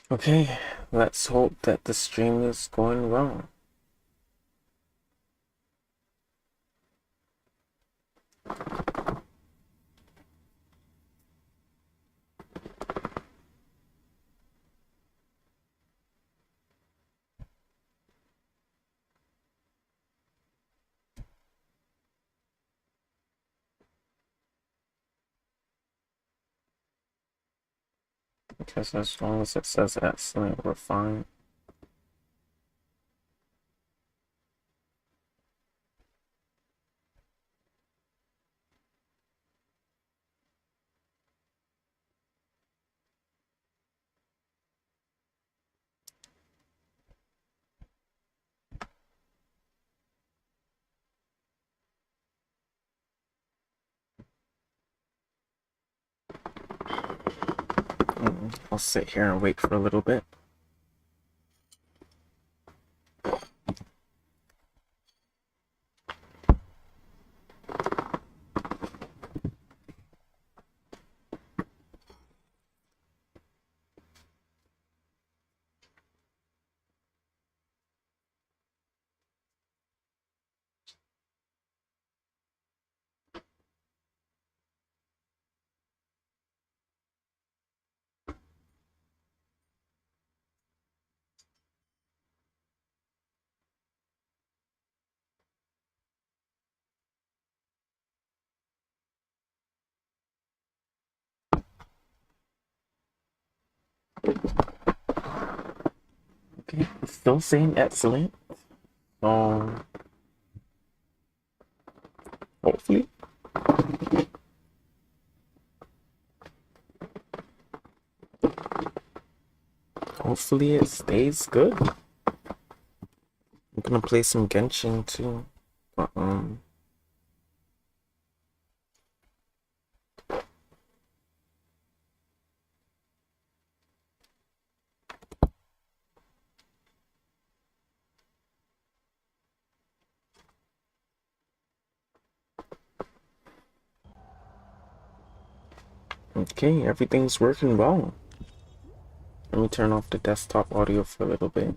Okay, let's hope that the stream is going well. Because as long as it says excellent, we're fine. I'll sit here and wait for a little bit. Okay, still saying excellent. So hopefully, hopefully it stays good. I'm gonna play some Genshin too. But, okay, everything's working well. Let me turn off the desktop audio for a little bit.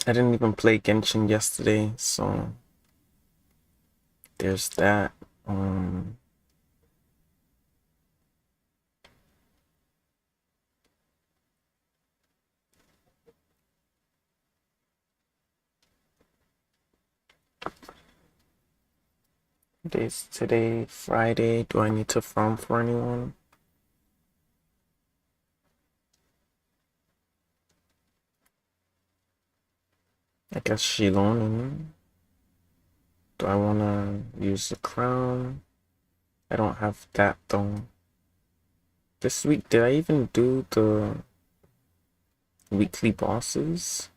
I didn't even play Genshin yesterday, so there's that. Today's today, Friday. Do I need to farm for anyone? I guess Shilon. Do I want to use the crown? I don't have that though. This week, did I even do the weekly bosses?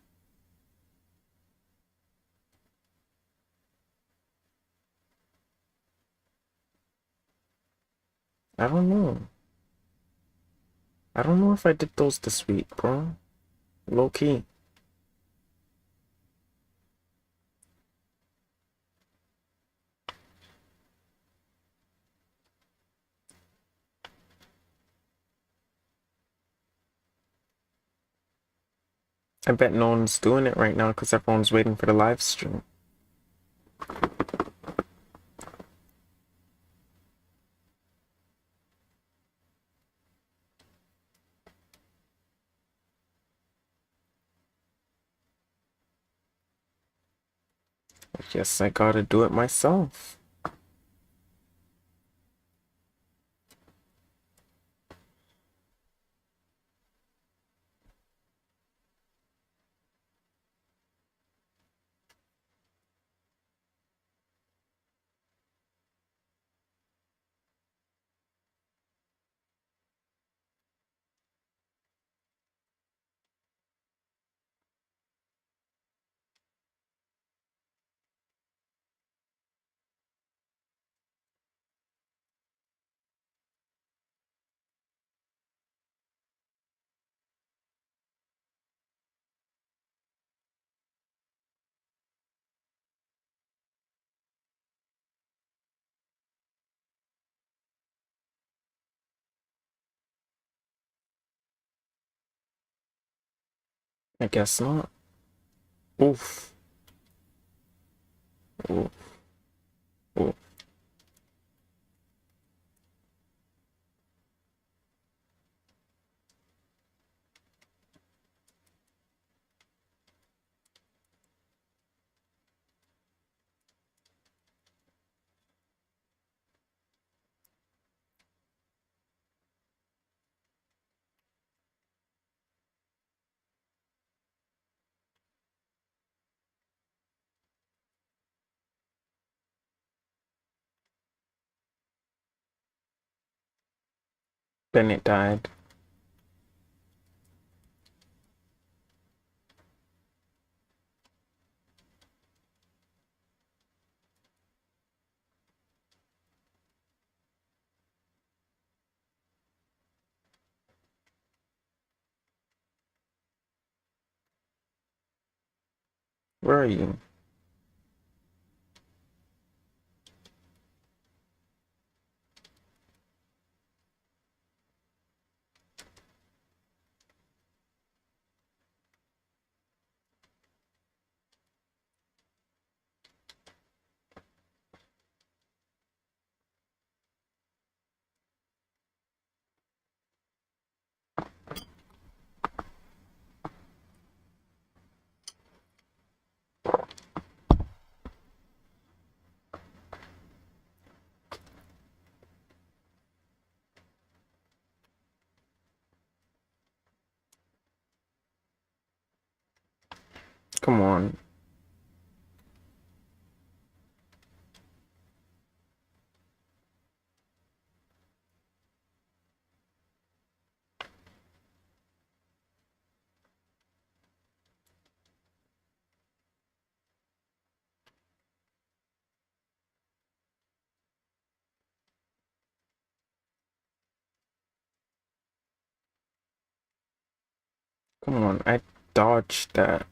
I don't know. I don't know if I did those this week, bro. Low key. I bet no one's doing it right now because everyone's waiting for the live stream. I guess I gotta do it myself. I guess not. Oof. Oof. Oof. Then it died. Where are you? Come on. Come on. I dodged that.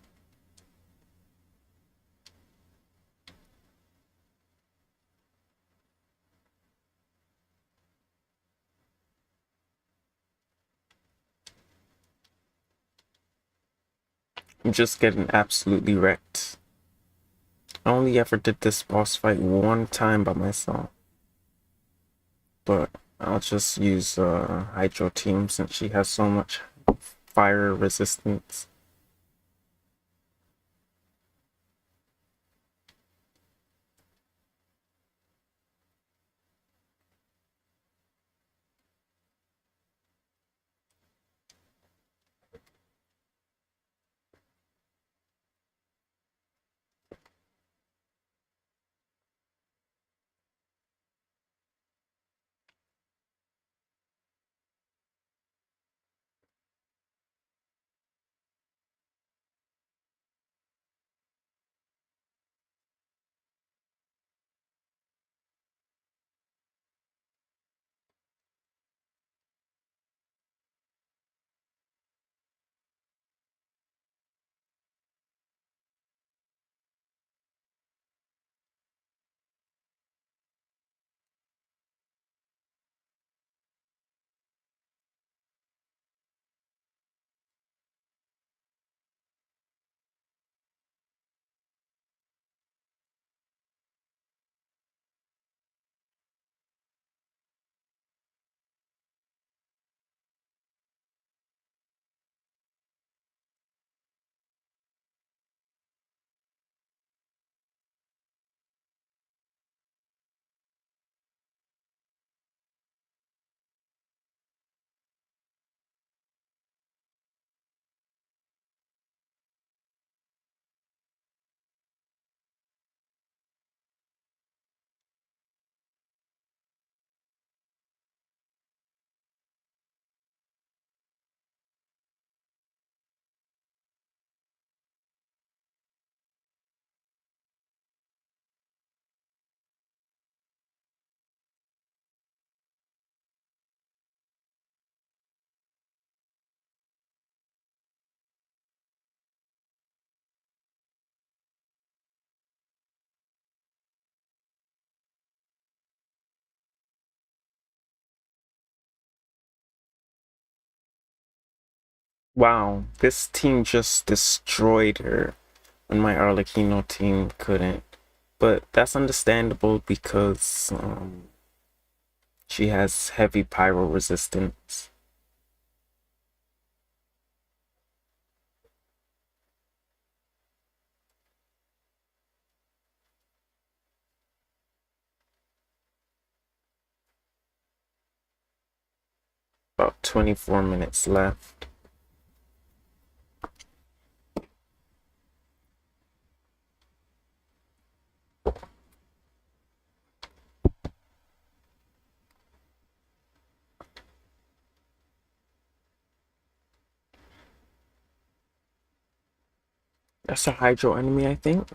I'm just getting absolutely wrecked. I only ever did this boss fight one time by myself. But I'll just use Hydro Team since she has so much fire resistance. Wow, this team just destroyed her when my Arlecchino team couldn't. But that's understandable because she has heavy pyro resistance. About 24 minutes left. That's a Hydro enemy, I think.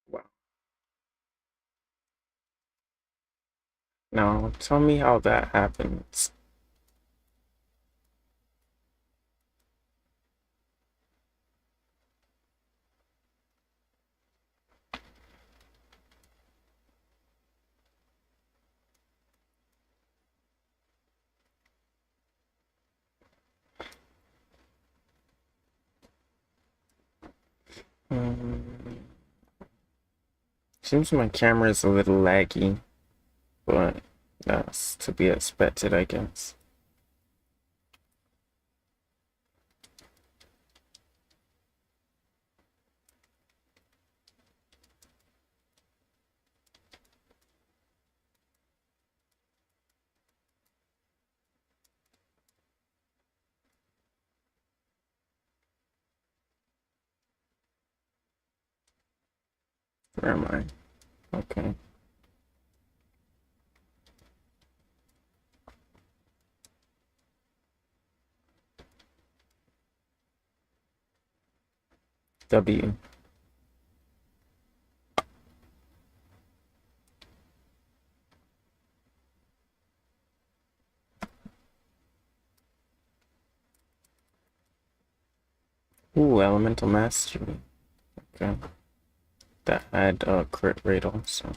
Wow. Now, tell me how that happens. Hmm. Seems my camera is a little laggy, but that's to be expected, I guess. Where am I? Okay. W. Ooh, Elemental Mastery. Okay. That had a crit rate also.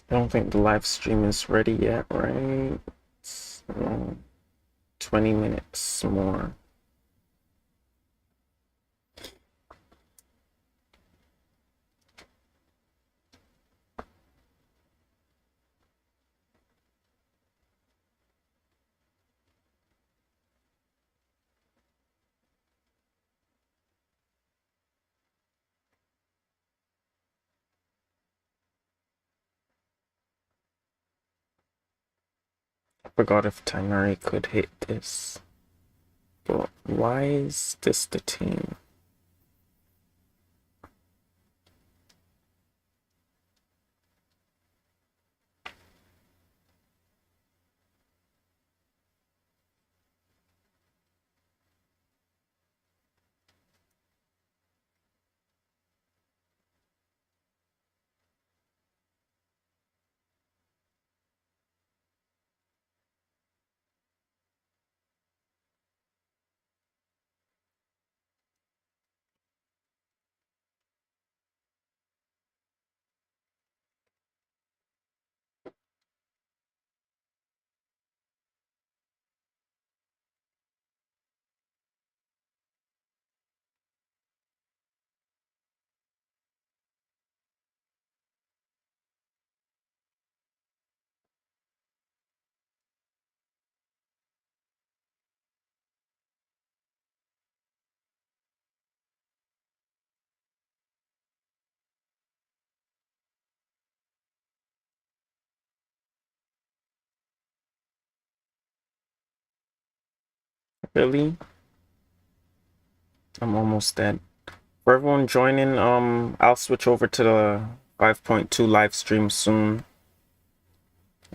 I don't think the live stream is ready yet, right? So, 20 minutes more. I forgot if Tainari could hit this. But why is this the team? Really? I'm almost dead. For everyone joining, I'll switch over to the 5.2 live stream soon.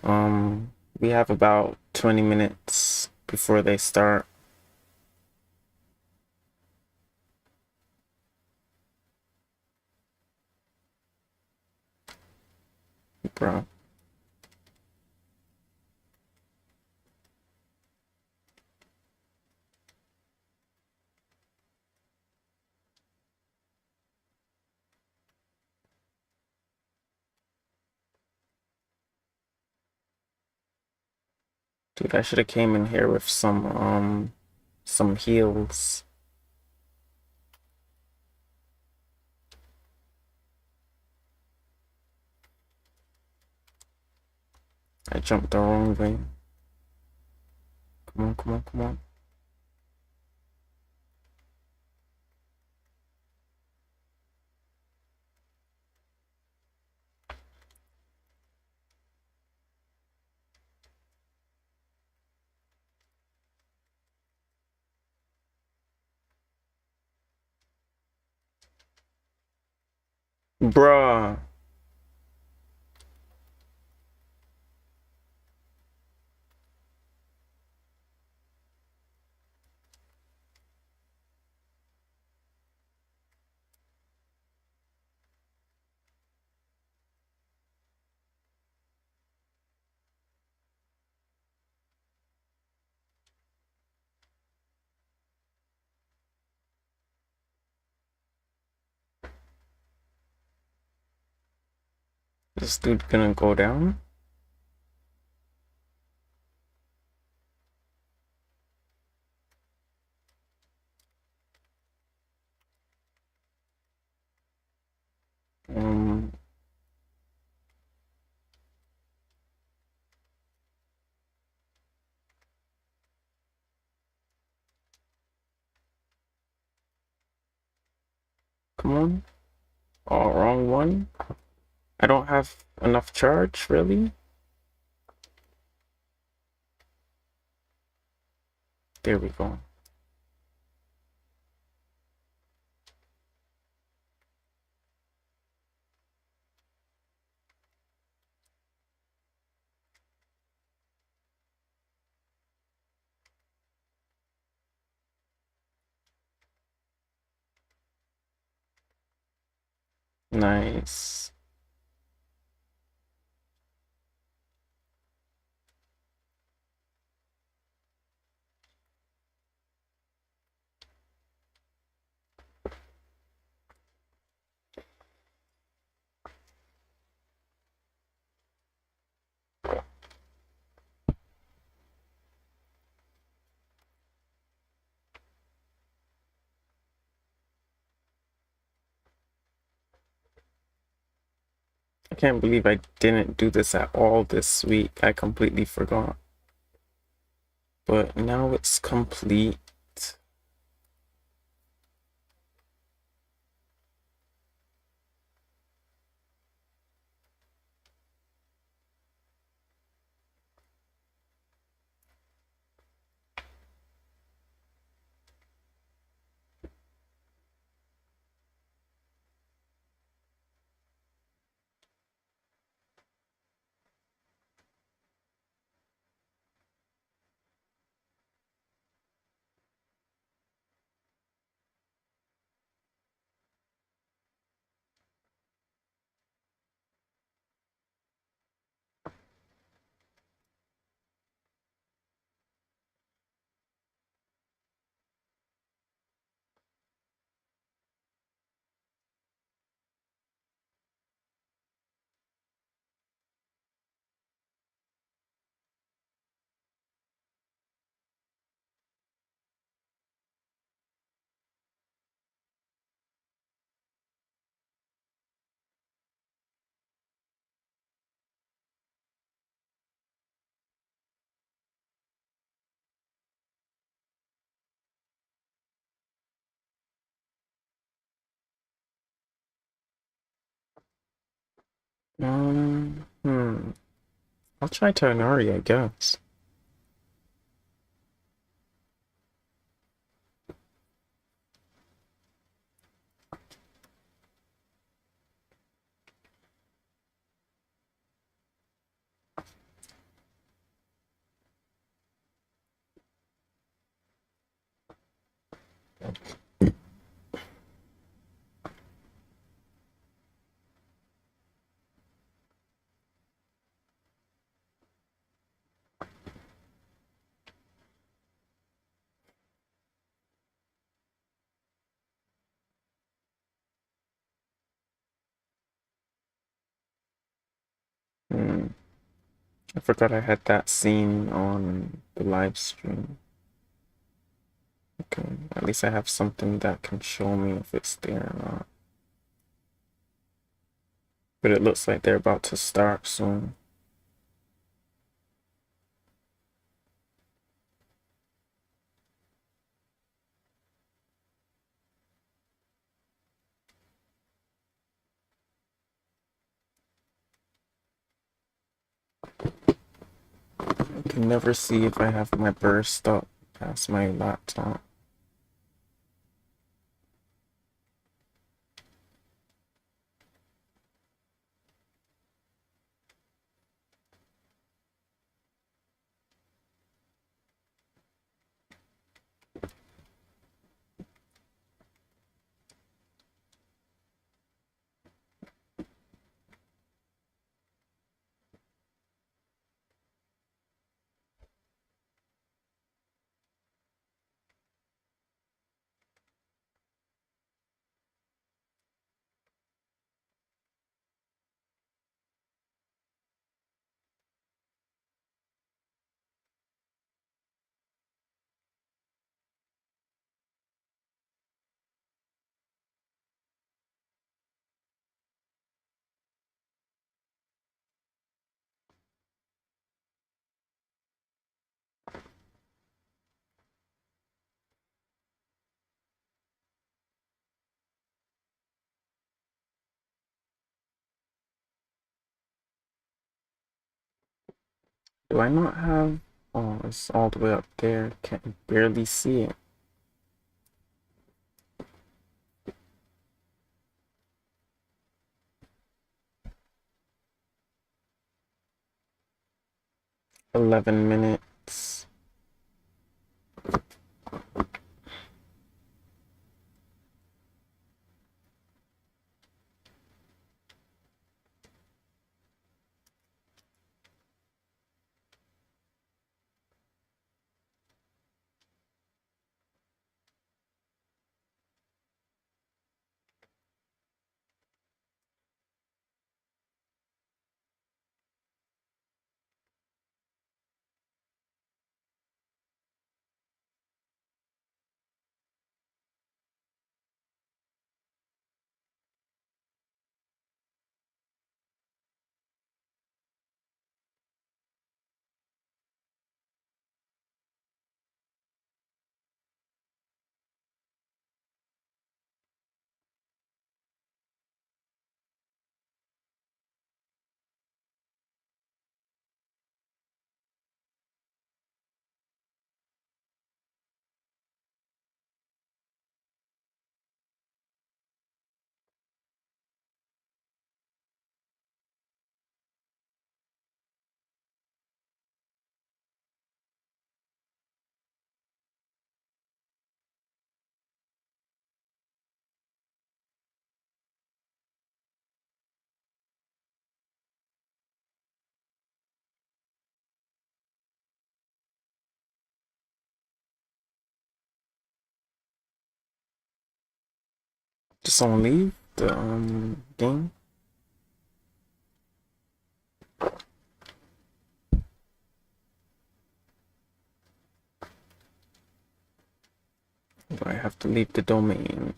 We have about 20 minutes before they start. Bro. Dude, I should have came in here with some heals. I jumped the wrong way. Come on, come on, come on. Bruh. This dude gonna go down? Um, Come on. Oh, wrong one. I don't have enough charge, really? There we go. Nice. I can't believe I didn't do this at all this week. I completely forgot. But now it's complete. Um, hmm. I'll try Tonari, I guess. Hmm. I forgot I had that scene on the live stream. Okay, at least I have something that can show me if it's there or not. But it looks like they're about to start soon. I can never see if I have my burst up past my laptop. Do I not have... Oh, it's all the way up there. Can't barely see it. $11. Just someone leave the game? Do I have to leave the domain?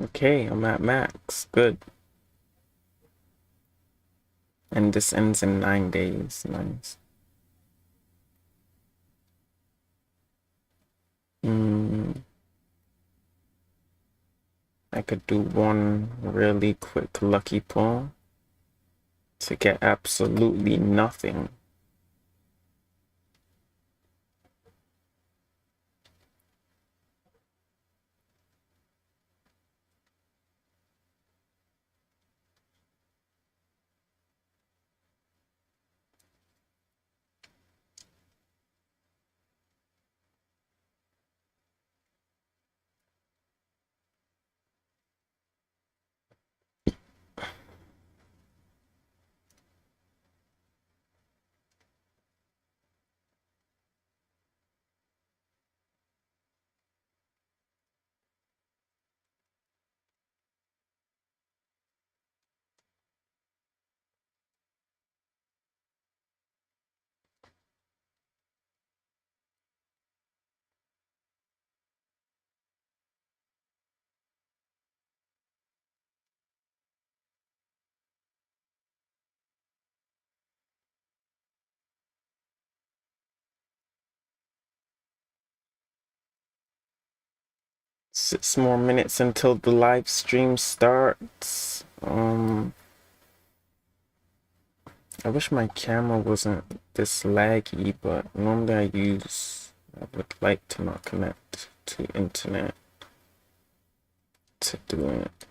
Okay, I'm at max. Good. And this ends in 9 days. Nice. Mm, I could do one really quick lucky pull to get absolutely nothing. Six more minutes until the live stream starts. I wish my camera wasn't this laggy, but normally I would like to not connect to internet to do it.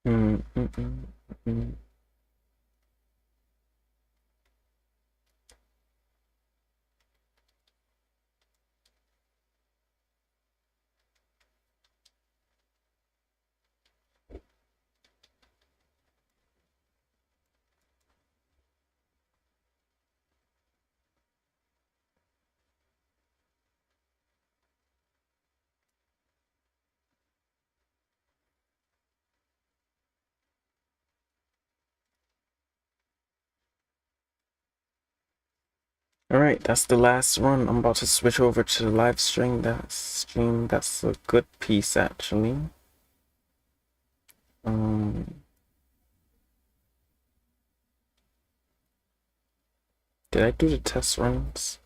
Mm, mm, mm, mm. All right, that's the last one. I'm about to switch over to the live stream. That's a good piece actually. Um, did I do the test runs?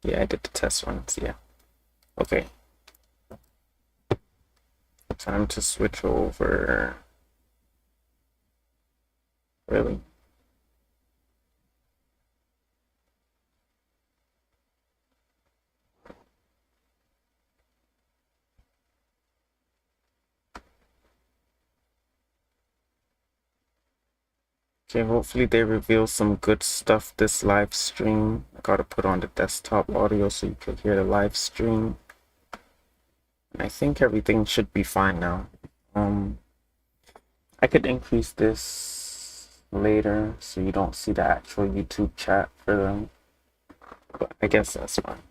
Yeah, I did the test runs. Yeah. Okay. Time to switch over. Really? Okay, hopefully they reveal some good stuff this live stream. I gotta put on the desktop audio so you can hear the live stream. And I think everything should be fine now. I could increase this later so you don't see the actual YouTube chat for them. But I guess that's fine.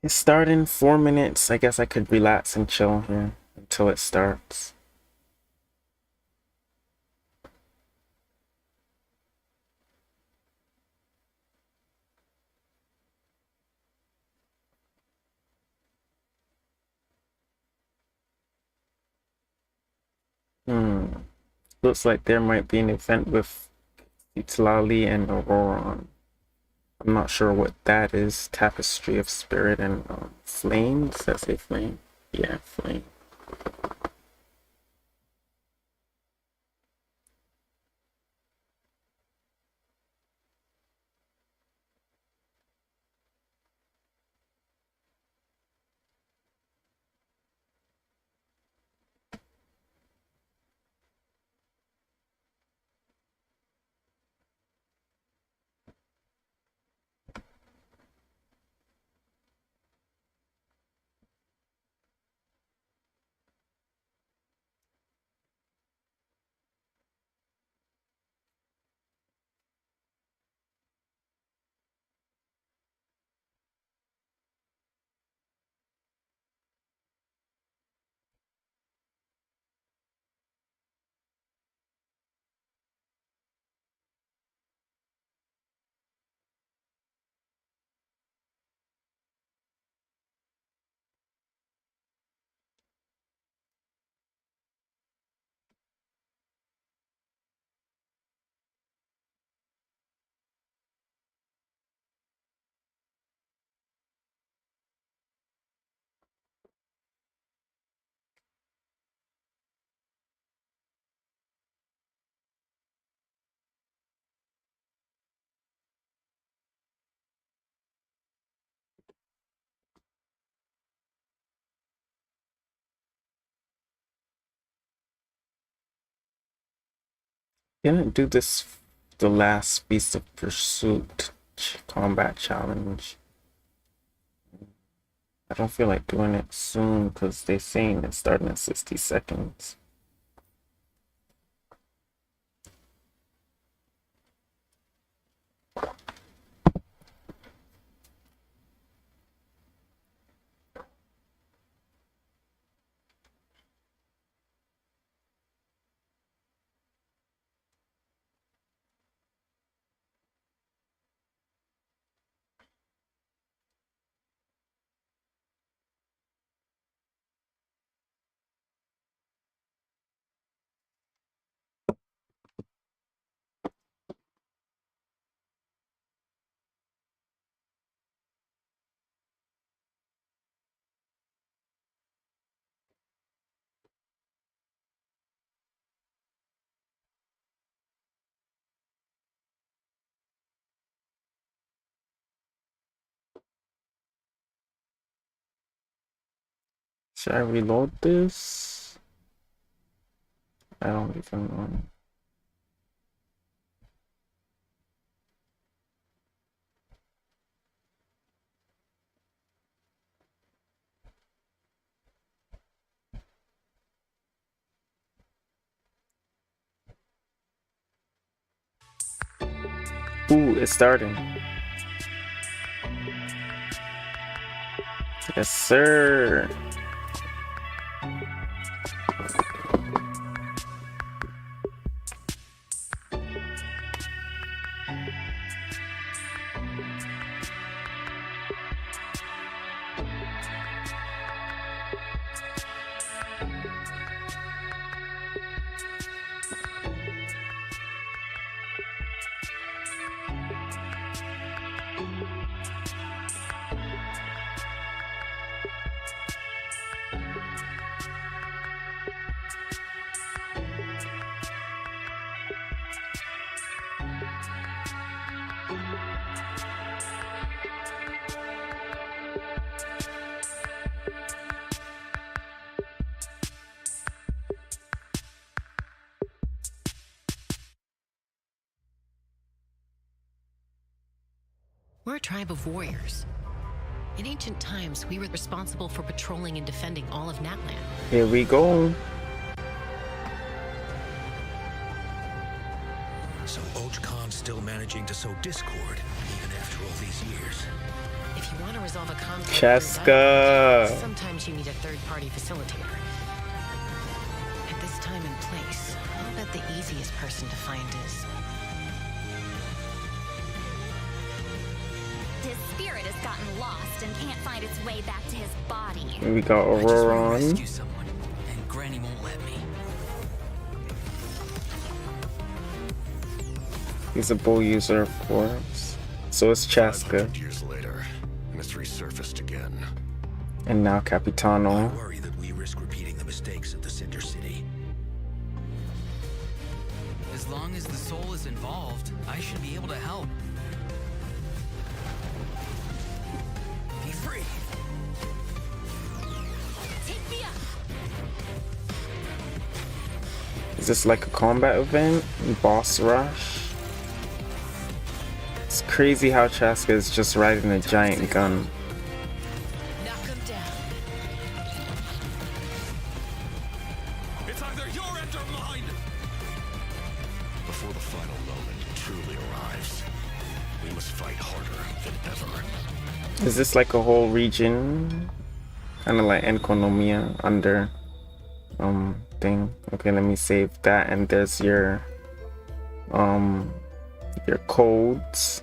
It's starting 4 minutes. I guess I could relax and chill here until it starts. Looks like there might be an event with Itlali and Auroron. I'm not sure what that is. Tapestry of Spirit and Flame. Does that say Flame? Yeah, Flame. Didn't do this the last Beast of Pursuit combat challenge. I don't feel like doing it soon because they're saying it's starting in 60 seconds. Should I reload this? I don't even know. Ooh, it's starting. Yes, sir. We're a tribe of warriors. In ancient times, we were responsible for patrolling and defending all of Natland. Here we go. So Ochcon's still managing to sow discord, even after all these years. If you want to resolve a conflict, Cheska. sometimes you need a third-party facilitator. At this time and place, I'll bet the easiest person to find is... His spirit has gotten lost and can't find its way back to his body. Here we got Aurora on. Rescue someone, and Granny won't let me. He's a bull user, of course. So is Cheska. 500 years later, and it's resurfaced again. And now I Capitano. worry that we risk repeating the mistakes of the Cinder City. As long as the soul is involved, I should be able to help. Be free! Take me up. Is this like a combat event? Boss rush? It's crazy how Cheska is just riding a giant gun. Knock him down. It's either your end or mine! Before the final moment truly arrives, we must fight harder than ever. Is this like a whole region? Kind of like Enconomia under thing. Okay, let me save that, and there's your codes.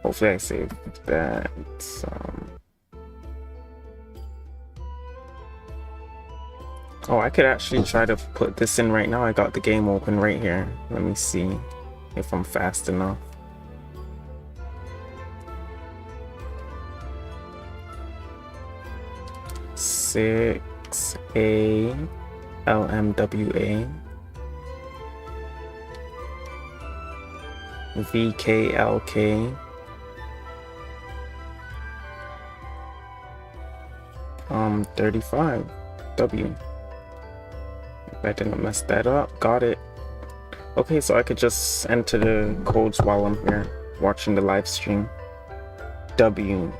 Hopefully I saved that. Oh, I could actually try to put this in right now. I got the game open right here. Let me see if I'm fast enough. LMWA VKLK 35 W. If I didn't mess that up, got it. Okay, so I could just enter the codes while I'm here watching the live stream. W.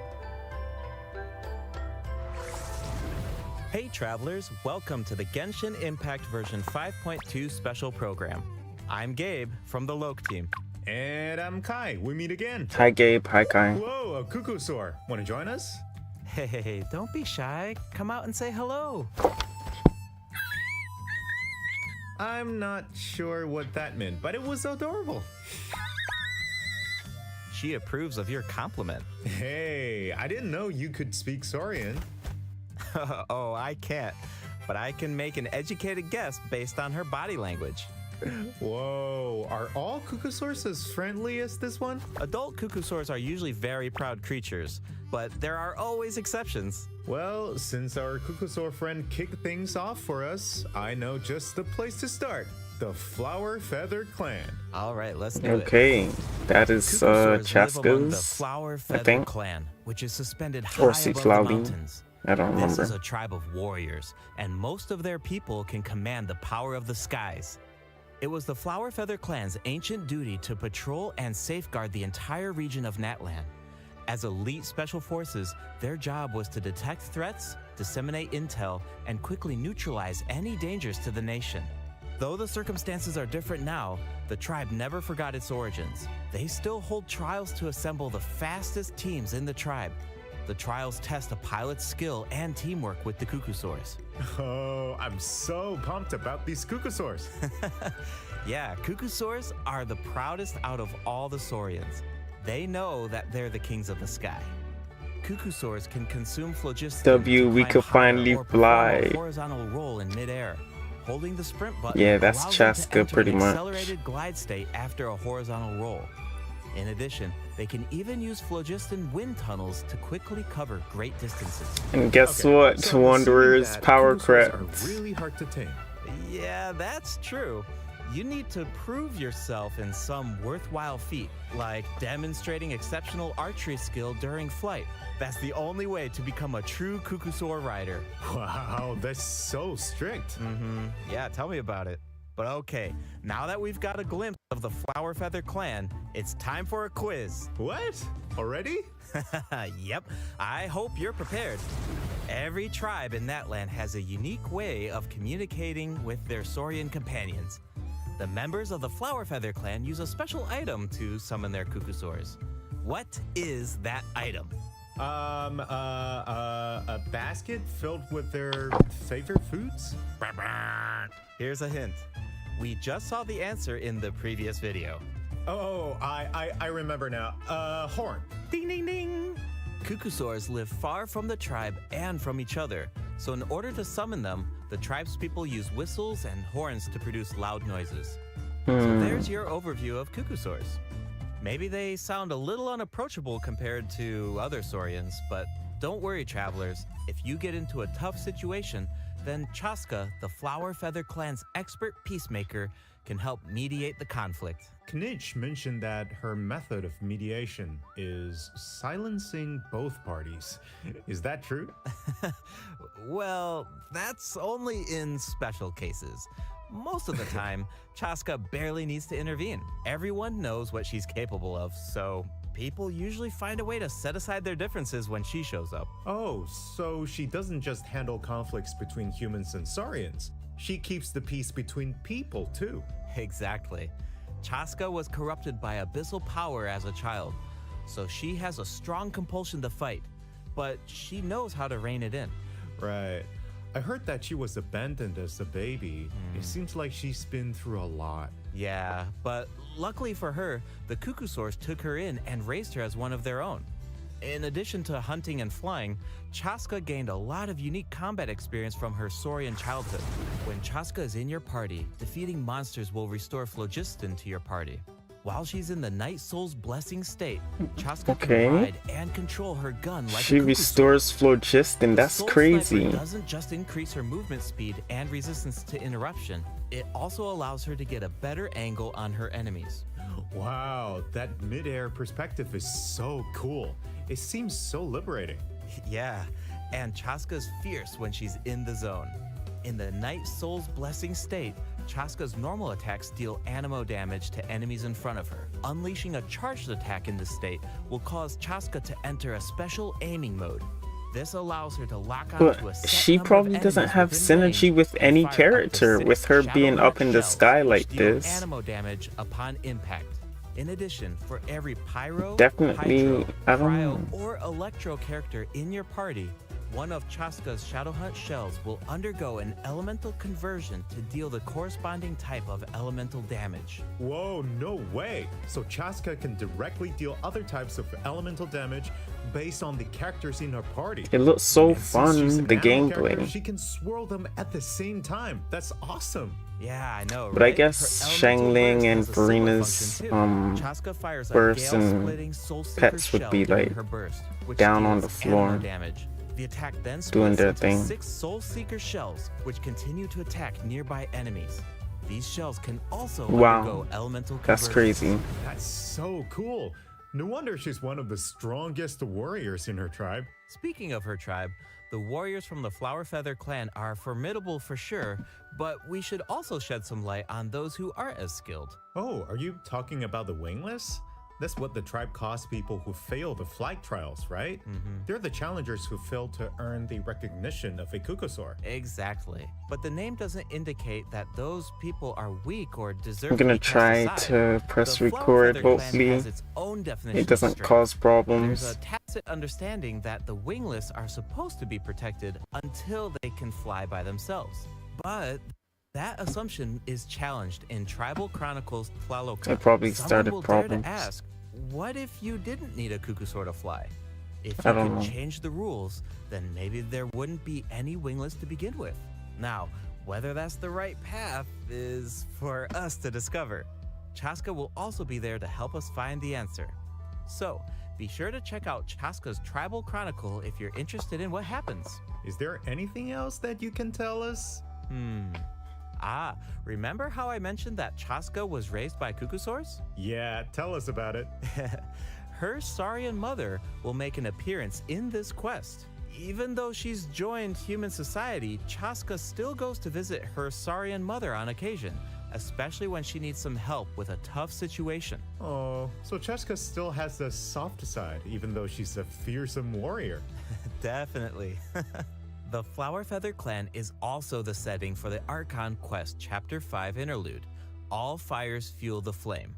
Hey travelers, welcome to the Genshin Impact version 5.2 special program. I'm Gabe from the Loke team. And I'm Kai. We meet again. Hi Gabe, hi Kai. Whoa, a cuckoo soar. Want to join us? Hey, don't be shy. Come out and say hello. I'm not sure what that meant, but it was adorable. She approves of your compliment. Hey, I didn't know you could speak Saurian. Oh, I can't, but I can make an educated guess based on her body language. Whoa, are all cuckosaurs as friendly as this one? Adult cuckosaurs are usually very proud creatures, but there are always exceptions. Well, since our cuckosaur friend kicked things off for us, I know just the place to start. The Flower Feather Clan. All right, let's do it. Okay, that is Cuckosaurs live among the Chaska's, Flower I Feather think. Clan, which is suspended high Or above the Ciclaudi. mountains. I don't This is remember. a tribe of warriors, and most of their people can command the power of the skies. It was the Flower Feather Clan's ancient duty to patrol and safeguard the entire region of Natlan. As elite special forces, their job was to detect threats, disseminate intel, and quickly neutralize any dangers to the nation. Though the circumstances are different now, the tribe never forgot its origins. They still hold trials to assemble the fastest teams in the tribe. The trials test a pilot's skill and teamwork with the cuckosaurs. Oh, I'm so pumped about these cuckosaurs. Yeah, cuckosaurs are the proudest out of all the saurians. They know that they're the kings of the sky. Cuckosaurs can consume phlogiston W, to we climb could higher finally or perform a fly. horizontal roll in midair. Holding the sprint button Yeah, that's allows them to Chaska enter pretty an much. accelerated glide state after a horizontal roll. In addition, they can even use phlogiston wind tunnels to quickly cover great distances. And guess Okay, what? so I'm Wanderer's assuming that power cuckosaurs crept. are really hard to tame. Yeah, that's true. You need to prove yourself in some worthwhile feat, like demonstrating exceptional archery skill during flight. That's the only way to become a true cuckosaur rider. Wow, that's so strict. Yeah, tell me about it. But okay, now that we've got a glimpse of the Flower Feather Clan, it's time for a quiz. What? Already? Yep, I hope you're prepared. Every tribe in Natlan has a unique way of communicating with their Saurian companions. The members of the Flower Feather Clan use a special item to summon their cuckosaurs. What is that item? A basket filled with their favorite foods? Here's a hint. We just saw the answer in the previous video. Oh, I remember now. Horn. Ding, ding, ding! Cuckosaurs live far from the tribe and from each other, so in order to summon them, the tribe's people use whistles and horns to produce loud noises. So there's your overview of cuckosaurs. Maybe they sound a little unapproachable compared to other saurians, but don't worry, travelers. If you get into a tough situation, then Chaska, the Flower Feather Clan's expert peacemaker, can help mediate the conflict. Knitch mentioned that her method of mediation is silencing both parties. Is that true? Well, that's only in special cases. Most of the time, Chaska barely needs to intervene. Everyone knows what she's capable of, so people usually find a way to set aside their differences when she shows up. Oh, so she doesn't just handle conflicts between humans and saurians. She keeps the peace between people, too. Exactly. Chaska was corrupted by abyssal power as a child, so she has a strong compulsion to fight, but she knows how to rein it in. Right. I heard that she was abandoned as a baby. It seems like she's been through a lot. Yeah, but luckily for her, the cuckosaurs took her in and raised her as one of their own. In addition to hunting and flying, Chaska gained a lot of unique combat experience from her saurian childhood. When Chaska is in your party, defeating monsters will restore phlogiston to your party. While she's in the Night Soul's blessing state, Chaska Okay. can ride and control her gun like She a cuckosaur. restores phlogiston. The That's Soul crazy. Sniper doesn't just increase her movement speed and resistance to interruption, it also allows her to get a better angle on her enemies. Wow, that mid-air perspective is so cool. It seems so liberating. Yeah, and Chaska's fierce when she's in the zone. In the Night Soul's blessing state, Chaska's normal attacks deal animo damage to enemies in front of her. Unleashing a charged attack in this state will cause Chaska to enter a special aiming mode. This allows her to lock onto a But set she number of probably doesn't enemies have within range synergy with and any fire up to character, 6 with her being shadow up in the shells, sky which like deal this. animo damage upon impact. In addition, for every pyro, Definitely, hydro, I don't cryo, know. or electro character in your party, one of Chaska's Shadowhunt shells will undergo an elemental conversion to deal the corresponding type of elemental damage. Whoa, no way! So Chaska can directly deal other types of elemental damage based on the characters in her party. It looks so And since she's fun, an the animal character, gameplay. she can swirl them at the same time. That's awesome. Yeah, I know, But I right? guess Her elemental Shangling burst and has a similar Farina's function, too. Chaska fires a bursts and gale-splitting soul-seeker pets would shell be during like her burst, which down on deals the floor, animo damage. The attack then doing splits their into thing. 6 soul seeker shells, which continue to attack nearby enemies. These shells can also Wow, undergo elemental that's conversion. crazy. That's so cool. No wonder she's one of the strongest warriors in her tribe. Speaking of her tribe, the warriors from the Flower Feather clan are formidable for sure, but we should also shed some light on those who aren't as skilled. Oh, are you talking about the wingless? That's what the tribe calls people who fail the flight trials, right? They're the challengers who fail to earn the recognition of a Kukosaur. Exactly. But the name doesn't indicate that those people are weak or deserve I'm to gonna be cast try aside. to press The Flower record, Feather clan hopefully has its own definition it of doesn't strength. cause There's problems. a tacit understanding that the wingless are supposed to be protected until they can fly by themselves. But that assumption is challenged in Tribal Chronicles Tlaloca. It probably Someone started will dare problems. to ask, what if you didn't need a Kukusaur to fly? If I you don't could know. change the rules, then maybe there wouldn't be any wingless to begin with. Now, whether that's the right path is for us to discover. Chaska will also be there to help us find the answer. So, be sure to check out Chaska's Tribal Chronicle if you're interested in what happens. Is there anything else that you can tell us? Remember how I mentioned that Chaska was raised by Kukusaurs? Yeah, tell us about it. Her Saurian mother will make an appearance in this quest. Even though she's joined human society, Chaska still goes to visit her Saurian mother on occasion, especially when she needs some help with a tough situation. Oh, so Chaska still has the soft side, even though she's a fearsome warrior. Definitely. The Flower Feather clan is also the setting for the Archon Quest Chapter 5 interlude, All Fires Fuel the Flame.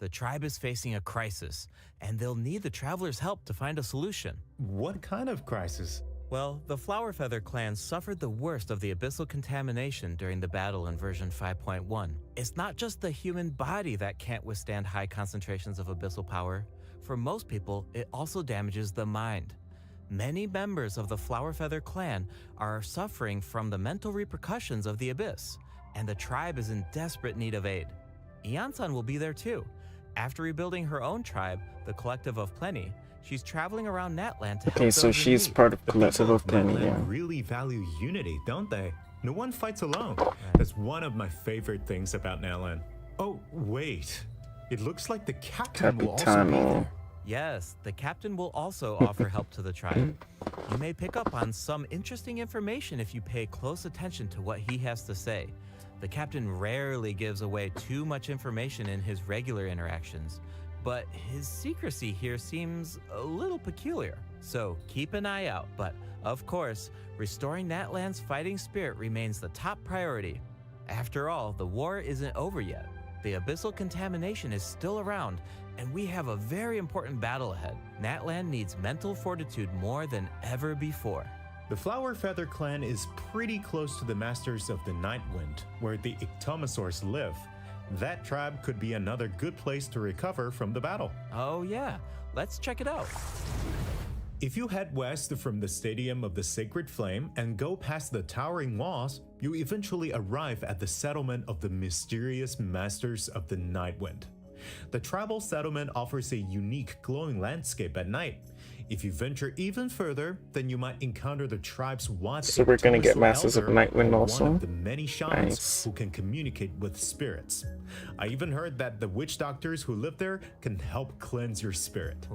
The tribe is facing a crisis, and they'll need the traveler's help to find a solution. What kind of crisis? Well, the Flower Feather clan suffered the worst of the abyssal contamination during the battle in version 5.1. It's not just the human body that can't withstand high concentrations of abyssal power. For most people, it also damages the mind. Many members of the Flower Feather clan are suffering from the mental repercussions of the abyss, and the tribe is in desperate need of aid. Iansan will be there too. After rebuilding her own tribe, the Collective of Plenty, she's traveling around Natland to help Okay, so those in she's need. part of The Collective people of Plenty, Natlan yeah. really value unity, don't they? No one fights alone. That's one of my favorite things about Natlan. Oh, wait. It looks like the captain will also be Capitano. there. Yes, the captain will also offer help to the tribe. You may pick up on some interesting information if you pay close attention to what he has to say. The captain rarely gives away too much information in his regular interactions, but his secrecy here seems a little peculiar. So keep an eye out, but of course, restoring Natland's fighting spirit remains the top priority. After all, the war isn't over yet. The abyssal contamination is still around, and we have a very important battle ahead. Natlan needs mental fortitude more than ever before. The Flower Feather clan is pretty close to the Masters of the Nightwind, where the Ictomosaurs live. That tribe could be another good place to recover from the battle. Oh yeah, let's check it out. If you head west from the Stadium of the Sacred Flame and go past the towering walls, you eventually arrive at the settlement of the mysterious Masters of the Nightwind. The tribal settlement offers a unique glowing landscape at night. If you venture even further, then you might encounter the tribe's Wat So we're gonna get Ictomosaur Masters of elder, Nightwind or also? one of the many shamans Nice. who can communicate with spirits. I even heard that the witch doctors who live there can help cleanse your spirit.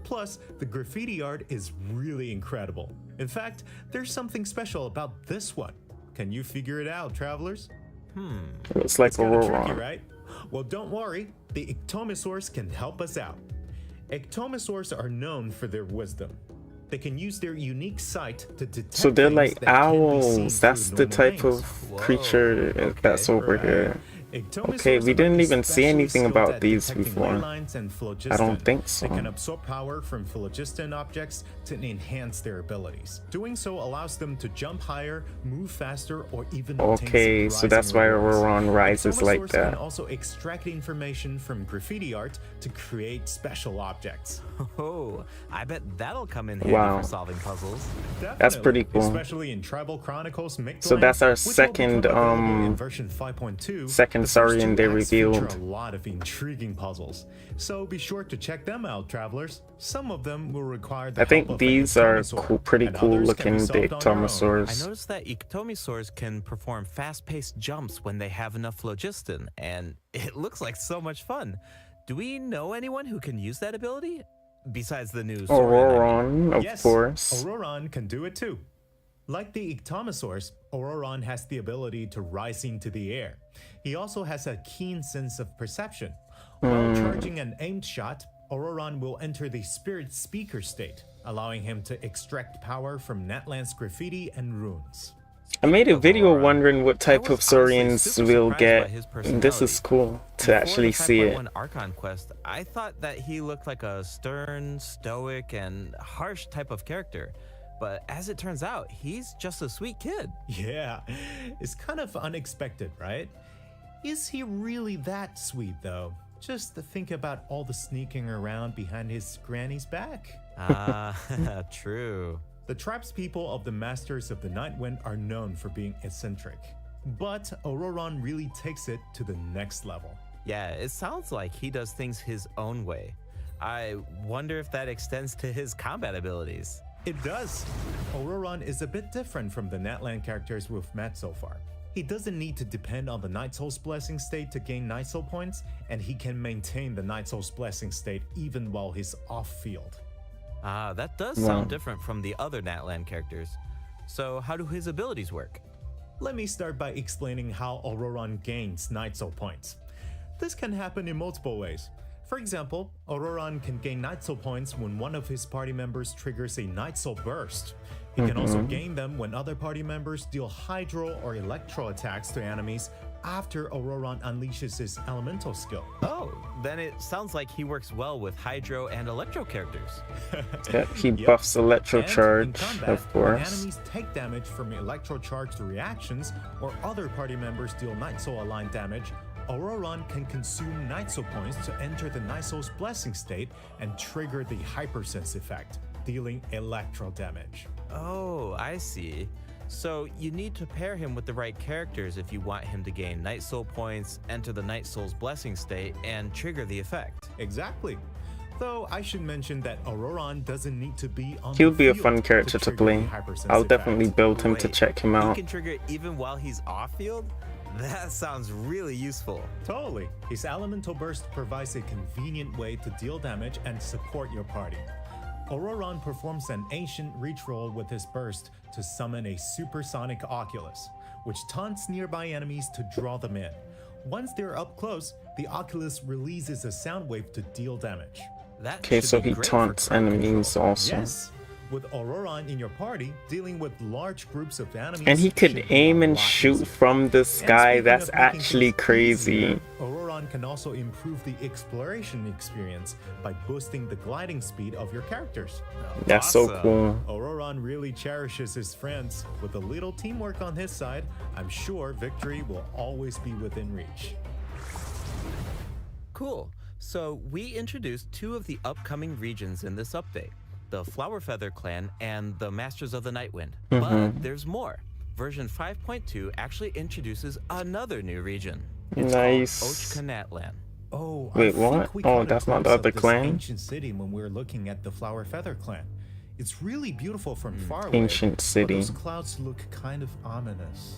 Plus, the graffiti art is really incredible. In fact, there's something special about this one. Can you figure it out, travelers? Looks like It's kind of tricky, Aurora. right? Well, don't worry. The ectomosaurs can help us out. Ectomosaurs are known for their wisdom. They can use their unique sight to detect So they're things like that can't be seen owls. That's through the normal type means. of creature that's over here. Ectomosaurs Okay, we are didn't even see especially anything skilled about at these detecting before. ley lines and I don't phlogiston. think so. They can absorb power from phlogiston objects to enhance their abilities. Doing so allows them to jump higher, move faster, or even obtain Okay, so that's surprising why rewards. Auroron rises like Ectomosaurs that. can also extract information from graffiti art to create special objects. Oh, I bet that'll come in handy Wow. for solving puzzles. That's pretty Definitely, cool. Especially in Tribal Chronicles Mictland, So that's our which will second, become available in version 5.2. second The first Saurian they two acts feature revealed. a lot of intriguing puzzles, so be sure to check them out, travelers. Some of them will require the I think help of an these are ectomosaur, cool, pretty and cool others can be looking, the solved on your own. I ectomosaurs. noticed that ectomosaurs can perform fast-paced jumps when they have enough phlogiston, and it looks like so much fun. Do we know anyone who can use that ability? Besides the new Saurian, Auroron, of Yes, course. Auroron can do it too. Like the ectomosaurs, Auroron has the ability to rise into the air. He also has a keen sense of perception. While charging an aimed shot, Auroron will enter the spirit speaker state, allowing him to extract power from Natlan's graffiti and runes. I made a video Auroron. wondering what type I of was honestly Saurians super we'll surprised get. by his This is personality. cool to Before actually the see it. 5.1 Archon quest, I thought that he looked like a stern, stoic, and harsh type of character. But as it turns out, he's just a sweet kid. Yeah, it's kind of unexpected, right? Is he really that sweet though? Just to think about all the sneaking around behind his granny's back. Ah, true. The tribespeople of the Masters of the Nightwind are known for being eccentric, but Auroron really takes it to the next level. Yeah, it sounds like he does things his own way. I wonder if that extends to his combat abilities. It does. Auroron is a bit different from the Natlan characters we've met so far. He doesn't need to depend on the Night Soul's Blessing state to gain Night Soul points, and he can maintain the Night Soul's Blessing state even while he's off-field. Ah, that does Wow. sound different from the other Natlan characters. So how do his abilities work? Let me start by explaining how Auroron gains Night Soul points. This can happen in multiple ways. For example, Auroron can gain Night Soul points when one of his party members triggers a Night Soul burst. He can also gain them when other party members deal Hydro or Electro attacks to enemies after Auroron unleashes his elemental skill. Oh, then it sounds like he works well with Hydro and Electro characters. Yeah, he Yep. buffs Electro And in Charge, combat, of when course. enemies take damage from electro-charged reactions or other party members deal Night Soul aligned damage, Auroron can consume Night Soul points to enter the Night Soul's Blessing state and trigger the Hypersense effect, dealing electro damage. Oh, I see. So you need to pair him with the right characters if you want him to gain Night Soul points, enter the Night Soul's Blessing state, and trigger the effect. Exactly. Though I should mention that Auroron doesn't need to be on He'll the be a field fun character to trigger play. the Hypersense I'll effect. definitely build him to Wait, check him He out. can trigger even while he's off-field? That sounds really useful. Totally. His elemental burst provides a convenient way to deal damage and support your party. Auroron performs an ancient reach roll with his burst to summon a supersonic Oculus, which taunts nearby enemies to draw them in. Once they're up close, the Oculus releases a sound wave to deal damage. That Okay, should so be he great for taunts crowd enemies control. also. Yes, with Auroron in your party, dealing with large groups of enemies. And he could should be aim a and lot shoot easier. from the And sky. speaking That's of making actually things crazy. easier, Auroron can also improve the exploration experience by boosting the gliding speed of your characters. That's so Awesome. cool. Auroron really cherishes his friends. With a little teamwork on his side, I'm sure victory will always be within reach. Cool. So we introduced two of the upcoming regions in this update, the Flowerfeather Clan and the Masters of the Nightwind. But there's more. Version 5.2 actually introduces another new region. It's Nice. called Ochkanatlan. Oh, Wait, I think what? we Oh, caught a that's not the glimpse other of this clan? Ancient city when we were looking at the Flowerfeather clan. It's really beautiful from far away. Ancient but city. those clouds look kind of ominous.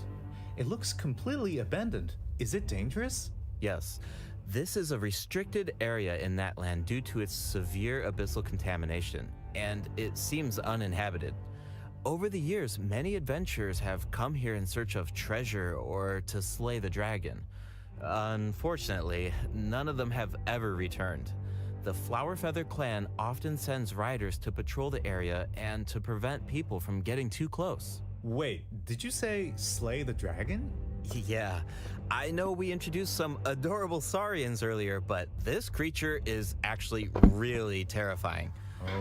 It looks completely abandoned. Is it dangerous? Yes, this is a restricted area in Natlan due to its severe abyssal contamination, and it seems uninhabited. Over the years, many adventurers have come here in search of treasure or to slay the dragon. Unfortunately, none of them have ever returned. The Flower Feather clan often sends riders to patrol the area and to prevent people from getting too close. Wait, did you say slay the dragon? Yeah, I know we introduced some adorable saurians earlier, but this creature is actually really terrifying.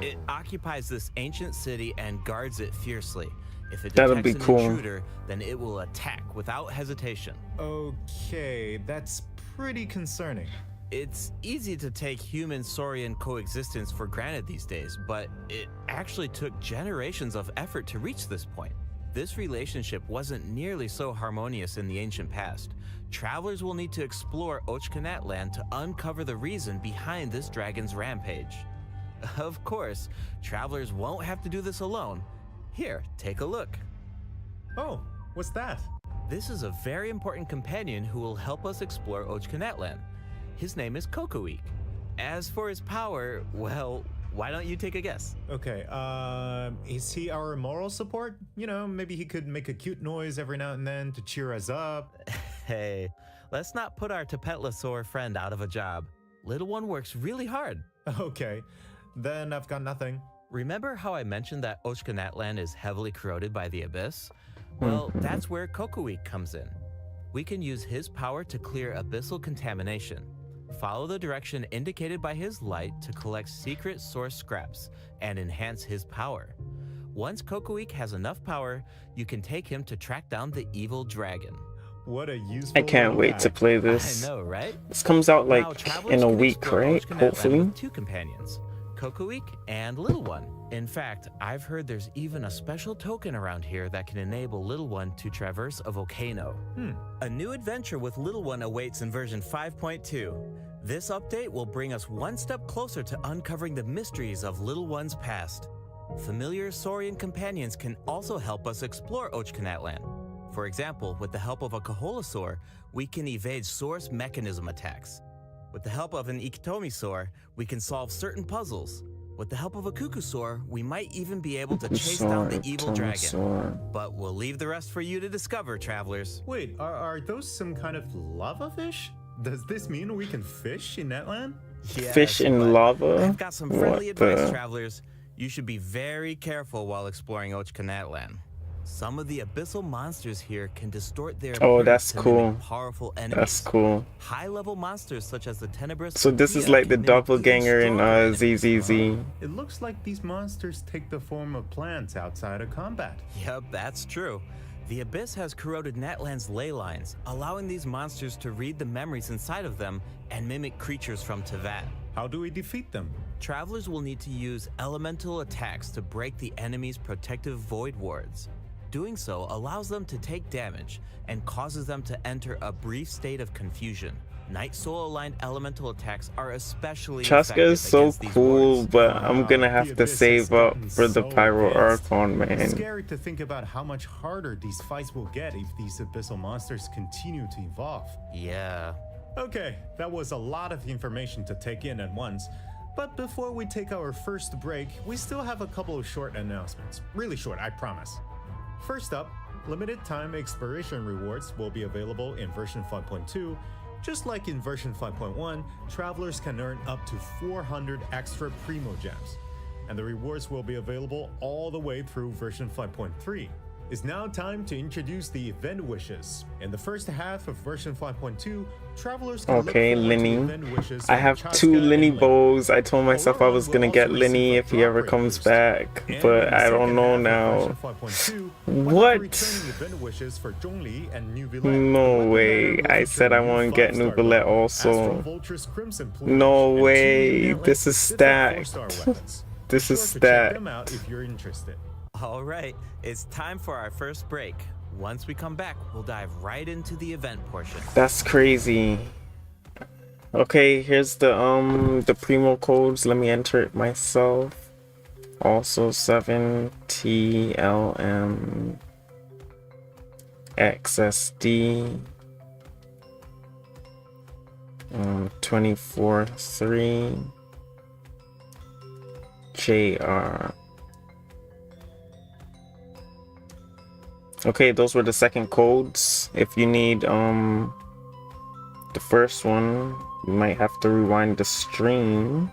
It occupies this ancient city and guards it fiercely. If it That'll detects be an cool. intruder, then it will attack without hesitation. Okay, that's pretty concerning. It's easy to take human-saurian coexistence for granted these days, but it actually took generations of effort to reach this point. This relationship wasn't nearly so harmonious in the ancient past. Travelers will need to explore Ochkanat land to uncover the reason behind this dragon's rampage. Of course, travelers won't have to do this alone. Here, take a look. Oh, what's that? This is a very important companion who will help us explore Ochkanat land. His name is Kokoweek. As for his power, well, why don't you take a guess? Okay, is he our moral support? You know, maybe he could make a cute noise every now and then to cheer us up. Hey, let's not put our Tapetlosaur friend out of a job. Little one works really hard. Okay, then I've got nothing. Remember how I mentioned that Ochkanat land is heavily corroded by the abyss? Well, that's where Kokoweek comes in. We can use his power to clear abyssal contamination. Follow the direction indicated by his light to collect secret source scraps and enhance his power. Once Kokoweek has enough power, you can take him to track down the evil dragon. What a useful I can't wait to play this. I know, right? This comes out Now, like travelers in a can week, explore right? Ochkanat land Hopefully. with two companions, Kokoweek and Little One. In fact, I've heard there's even a special token around here that can enable Little One to traverse a volcano. A new adventure with Little One awaits in version 5.2. This update will bring us one step closer to uncovering the mysteries of Little One's past. Familiar saurian companions can also help us explore Ochkanat land. For example, with the help of a Kaholasaur, we can evade source mechanism attacks. With the help of an Ikitomisaur, we can solve certain puzzles. With the help of a Kukusaur, we might even be able to chase down the evil dragon. But we'll leave the rest for you to discover, travelers. Wait, are those some kind of lava fish? Does this mean we can fish in that land? Fish in but lava? I've got some friendly advice, the- travelers. You should be very careful while exploring Ochkanat land. Some of the abyssal monsters here can distort their Oh, appearance that's to cool. mimic powerful enemies. That's cool. High-level monsters such as the Tenebrous So this is Sophia like the can mimic even doppelganger in stronger enemies. ZZZ. It looks like these monsters take the form of plants outside of combat. Yep, that's true. The Abyss has corroded Natland's ley lines, allowing these monsters to read the memories inside of them and mimic creatures from Tevat. How do we defeat them? Travelers will need to use elemental attacks to break the enemy's protective void wards. Doing so allows them to take damage and causes them to enter a brief state of confusion. Night Soul aligned elemental attacks are especially Chaska effective is so against these cool, wards. but I'm gonna have to Abyss has save up gotten for the so Pyro advanced. Archon, It's man. scary to think about how much harder these fights will get if these abyssal monsters continue to evolve. Yeah. Okay, that was a lot of information to take in at once. But before we take our first break, we still have a couple of short announcements. Really short, I promise. First up, limited time exploration rewards will be available in version 5.2. Just like in version 5.1, travelers can earn up to 400 extra Primo Gems, and the rewards will be available all the way through version 5.3. It's now time to introduce the event wishes. In the first half of version 5.2, travelers can Okay, look forward to Linny. event wishes I from have Chaska 2 and Linny Link. bows. I told myself I was gonna get Will also Linny receive a if he ever drop comes rate back, boost. but And in the I don't second know half of now. version 5.2, when What? returning event wishes for Zhongli and New No way. I said I want to get Nubilet also. No way. This is stacked. This is Check them stacked. out if you're interested. All right, it's time for our first break. Once we come back, we'll dive right into the event portion. That's crazy. Okay, here's the Primo codes. Let me enter it myself. Also 7TLM XSD 24-3 JR Okay, those were the second codes. If you need the first one, you might have to rewind the stream.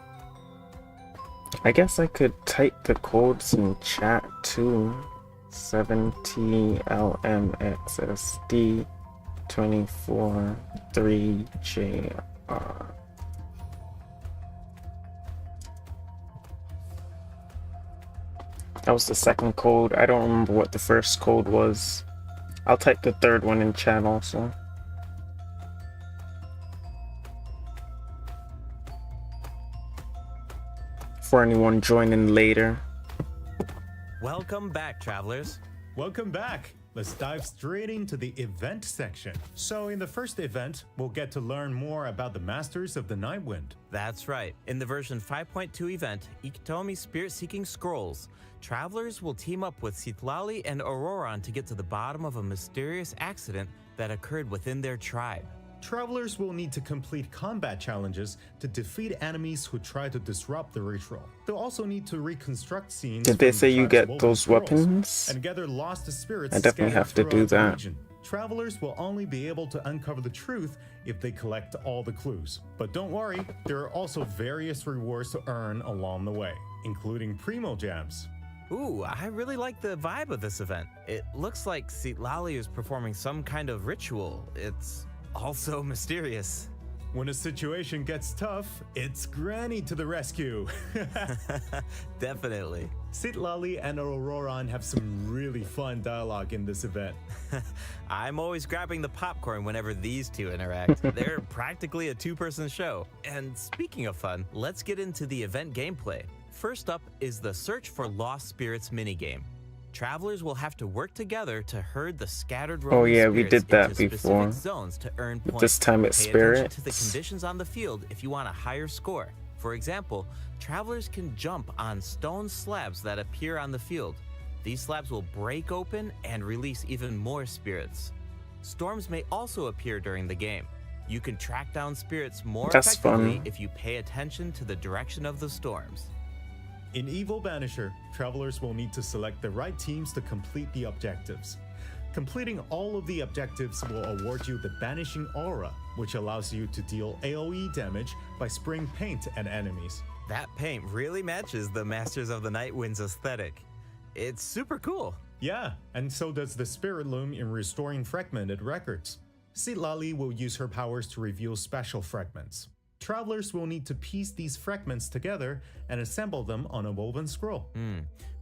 I guess I could type the codes in chat too. 7TLMXSD 243JR. That was the second code. I don't remember what the first code was. I'll type the third one in chat also. For anyone joining later. Welcome back, travelers. Welcome back. Let's dive straight into the event section. So in the first event, we'll get to learn more about the Masters of the Nightwind. That's right. In the version 5.2 event, Ikitomi Spirit Seeking Scrolls, travelers will team up with Citlali and Auroran to get to the bottom of a mysterious accident that occurred within their tribe. Travelers will need to complete combat challenges to defeat enemies who try to disrupt the ritual. They'll also need to reconstruct scenes. Did they from say the you tribe's get woven those scrolls weapons? and gather lost spirits. I definitely have to scattered do throughout the that. region. Travelers will only be able to uncover the truth if they collect all the clues. But don't worry, there are also various rewards to earn along the way, including Primo Jams. Ooh, I really like the vibe of this event. It looks like Citlali is performing some kind of ritual. It's also mysterious. When a situation gets tough, it's Granny to the rescue. Definitely. Citlali and Auroran have some really fun dialogue in this event. I'm always grabbing the popcorn whenever these two interact. They're practically a two-person show. And speaking of fun, let's get into the event gameplay. First up is the Search for Lost Spirits minigame. Travelers will have to work together to herd the scattered roaming yeah, we spirits did that into before. specific zones to earn But points. this time it's Pay attention to the spirits. conditions on the field if you want a higher score. For example, travelers can jump on stone slabs that appear on the field. These slabs will break open and release even more spirits. Storms may also appear during the game. You can track down spirits more That's effectively fun. if you pay attention to the direction of the storms. In Evil Banisher, travelers will need to select the right teams to complete the objectives. Completing all of the objectives will award you the Banishing Aura, which allows you to deal AoE damage by spraying paint at enemies. That paint really matches the Masters of the Nightwind's aesthetic. It's super cool. Yeah, and so does the Spirit Loom in restoring fragmented records. Citlali will use her powers to reveal special fragments. Travelers will need to piece these fragments together and assemble them on a woven scroll.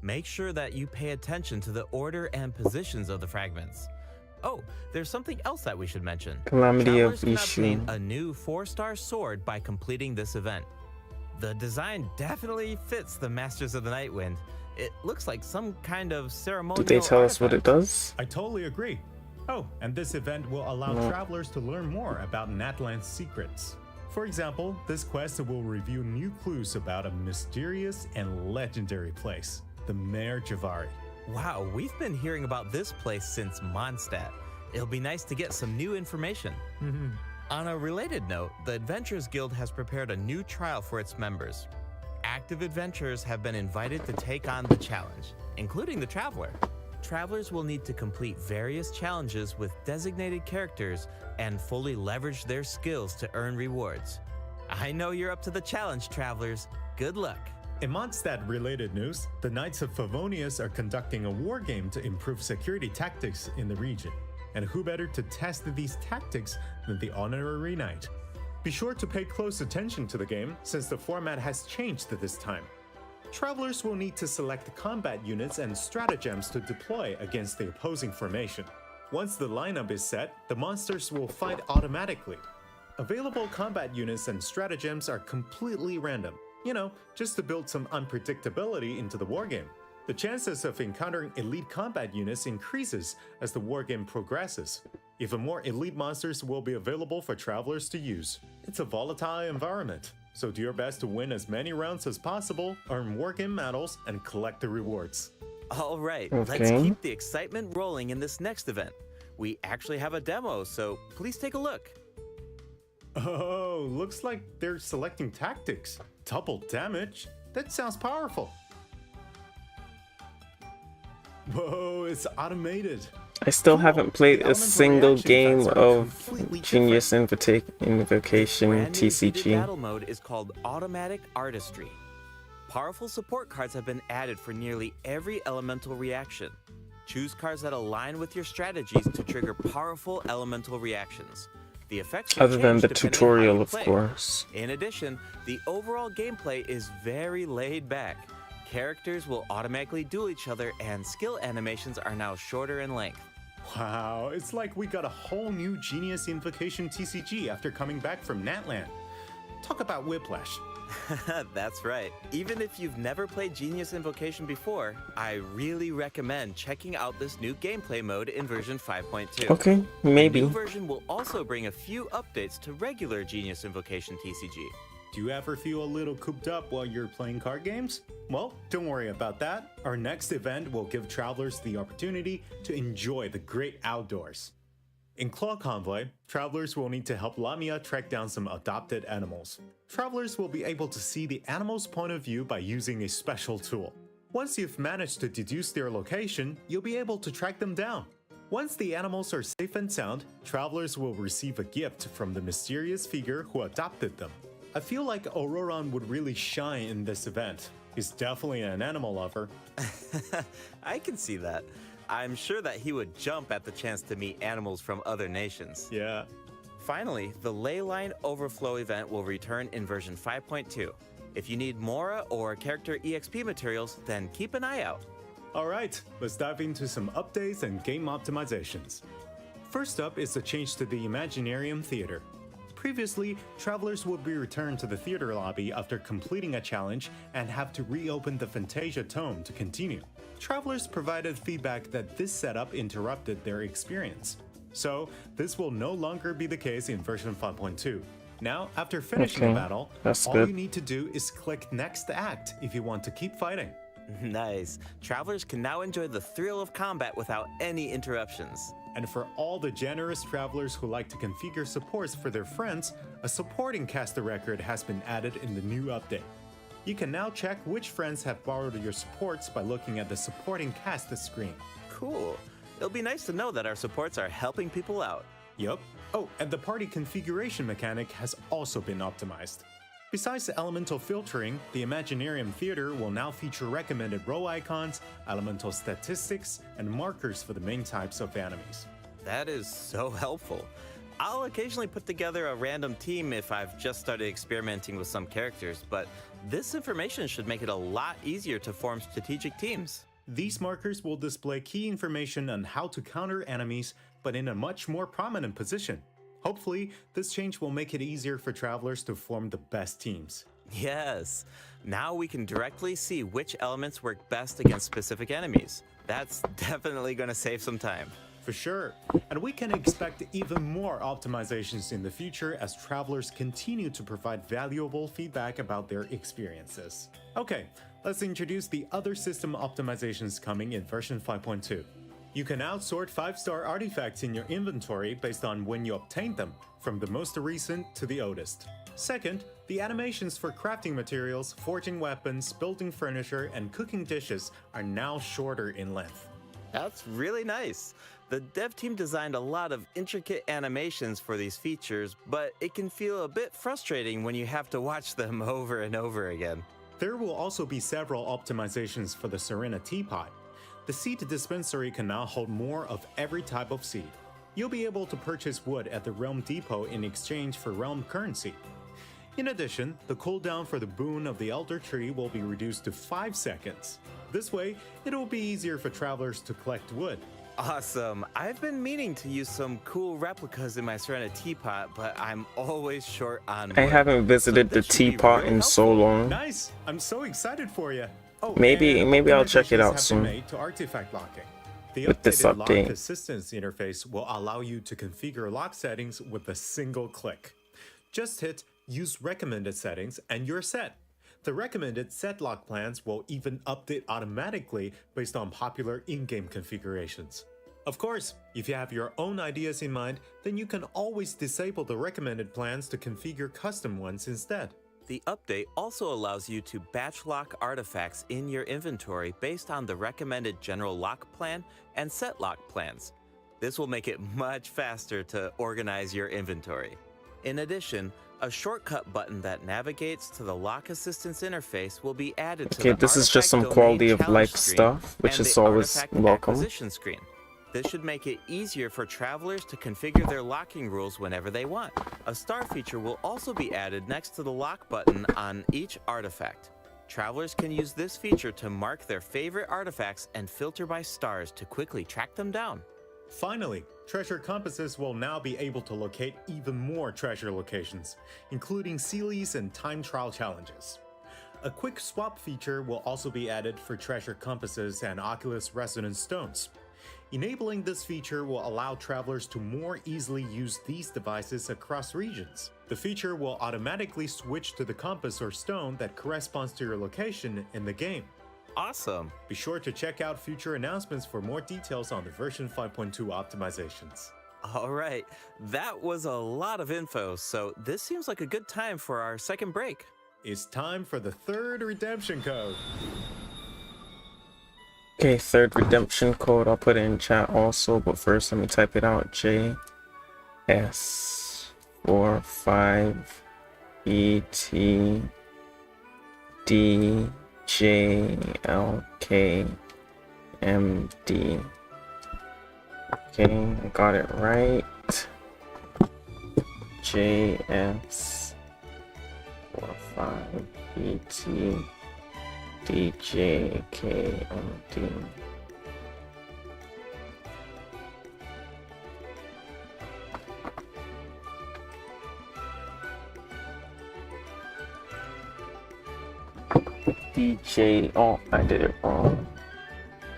Make sure that you pay attention to the order and positions of the fragments. Oh, there's something else that we should mention. Calamity of Travelers can obtain Ishu. a new 4-star sword by completing this event. The design definitely fits the Masters of the Nightwind. It looks like some kind of ceremonial Did they tell us what it artifact. does? I totally agree. Oh, and this event will allow No. travelers to learn more about Natlan's secrets. For example, this quest will reveal new clues about a mysterious and legendary place, the Mare Javari. Wow, we've been hearing about this place since Mondstadt. It'll be nice to get some new information. On a related note, the Adventurers Guild has prepared a new trial for its members. Active adventurers have been invited to take on the challenge, including the Traveler. Travelers will need to complete various challenges with designated characters and fully leverage their skills to earn rewards. I know you're up to the challenge, Travelers. Good luck. In Mondstadt-related news, the Knights of Favonius are conducting a war game to improve security tactics in the region. And who better to test these tactics than the Honorary Knight? Be sure to pay close attention to the game, since the format has changed this time. Travelers will need to select combat units and stratagems to deploy against the opposing formation. Once the lineup is set, the monsters will fight automatically. Available combat units and stratagems are completely random, just to build some unpredictability into the wargame. The chances of encountering elite combat units increases as the wargame progresses. Even more elite monsters will be available for travelers to use. It's a volatile environment, so do your best to win as many rounds as possible, earn wargame medals, and collect the rewards. All right, let's Okay. keep the excitement rolling in this next event. We actually have a demo, so please take a look. Oh, looks like they're selecting tactics. Double damage? That sounds powerful. Whoa, it's automated. I still Cool. haven't played The a elemental single reaction game effects are of completely Genius different. Invocation Brand new heated TCG. battle mode is called Automatic Artistry. Powerful support cards have been added for nearly every elemental reaction. Choose cards that align with your strategies to trigger powerful elemental reactions. The effects will Other than change the depending on how tutorial, you of play. course. In addition, the overall gameplay is very laid back. Characters will automatically duel each other, and skill animations are now shorter in length. Wow, it's like we got a whole new Genius Invocation TCG after coming back from Natland. Talk about whiplash. That's right. Even if you've never played Genius Invocation before, I really recommend checking out this new gameplay mode in version 5.2. Okay, The maybe. new version will also bring a few updates to regular Genius Invocation TCG. Do you ever feel a little cooped up while you're playing card games? Well, don't worry about that. Our next event will give travelers the opportunity to enjoy the great outdoors. In Claw Convoy, travelers will need to help Lamia track down some adopted animals. Travelers will be able to see the animal's point of view by using a special tool. Once you've managed to deduce their location, you'll be able to track them down. Once the animals are safe and sound, travelers will receive a gift from the mysterious figure who adopted them. I feel like Auroran would really shine in this event. He's definitely an animal lover. I can see that. I'm sure that he would jump at the chance to meet animals from other nations. Yeah. Finally, the Leyline Overflow event will return in version 5.2. If you need Mora or character EXP materials, then keep an eye out. Alright, let's dive into some updates and game optimizations. First up is the change to the Imaginarium Theater. Previously, travelers would be returned to the theater lobby after completing a challenge and have to reopen the Fantasia Tome to continue. Travelers provided feedback that this setup interrupted their experience. So, this will no longer be the case in version 5.2. Now, after finishing Okay, a battle, that's all good. you need to do is click Next Act if you want to keep fighting. Nice. Travelers can now enjoy the thrill of combat without any interruptions. And for all the generous travelers who like to configure supports for their friends, a supporting caster record has been added in the new update. You can now check which friends have borrowed your supports by looking at the supporting cast screen. Cool. It'll be nice to know that our supports are helping people out. Yup. Oh, and the party configuration mechanic has also been optimized. Besides elemental filtering, the Imaginarium Theater will now feature recommended row icons, elemental statistics, and markers for the main types of enemies. That is so helpful. I'll occasionally put together a random team if I've just started experimenting with some characters, but this information should make it a lot easier to form strategic teams. These markers will display key information on how to counter enemies, but in a much more prominent position. Hopefully, this change will make it easier for travelers to form the best teams. Yes. Now we can directly see which elements work best against specific enemies. That's definitely going to save some time. For sure. And we can expect even more optimizations in the future as travelers continue to provide valuable feedback about their experiences. Okay, let's introduce the other system optimizations coming in version 5.2. You can now sort 5-star artifacts in your inventory based on when you obtained them, from the most recent to the oldest. Second, the animations for crafting materials, forging weapons, building furniture, and cooking dishes are now shorter in length. That's really nice. The dev team designed a lot of intricate animations for these features, but it can feel a bit frustrating when you have to watch them over and over again. There will also be several optimizations for the Serena Teapot. The seed dispensary can now hold more of every type of seed. You'll be able to purchase wood at the Realm Depot in exchange for Realm currency. In addition, the cooldown for the boon of the Elder Tree will be reduced to 5 seconds. This way, it will be easier for travelers to collect wood. Awesome. I've been meaning to use some cool replicas in my Serena teapot, but I'm always short on wood. I haven't visited So the this should be teapot really in so helpful. long. Nice! I'm so excited for you! Oh, Maybe and I'll check it optimizations out have been soon. made to artifact locking. The With this updated lock update. assistance interface will allow you to configure lock settings with a single click. Just hit Use Recommended Settings and you're set. The recommended set lock plans will even update automatically based on popular in-game configurations. Of course, if you have your own ideas in mind, then you can always disable the recommended plans to configure custom ones instead. The update also allows you to batch lock artifacts in your inventory based on the recommended general lock plan and set lock plans. This will make it much faster to organize your inventory. In addition, a shortcut button that navigates to the lock assistance interface will be added to Okay, the this is just Artifact some Domain quality of Challenge life screen stuff, which and is the always Artifact welcome. Acquisition screen. This should make it easier for travelers to configure their locking rules whenever they want. A star feature will also be added next to the lock button on each artifact. Travelers can use this feature to mark their favorite artifacts and filter by stars to quickly track them down. Finally, treasure compasses will now be able to locate even more treasure locations, including Sealies and time trial challenges. A quick swap feature will also be added for treasure compasses and Oculus Resonance stones. Enabling this feature will allow travelers to more easily use these devices across regions. The feature will automatically switch to the compass or stone that corresponds to your location in the game. Awesome! Be sure to check out future announcements for more details on the version 5.2 optimizations. Alright, that was a lot of info, so this seems like a good time for our second break. It's time for the third redemption code. Okay, third redemption code. I'll put it in chat also, but first let me type it out. JS45ETDJLKMD. Okay, I got it right. JS45ETDJKMD. DJ, oh, I did it wrong.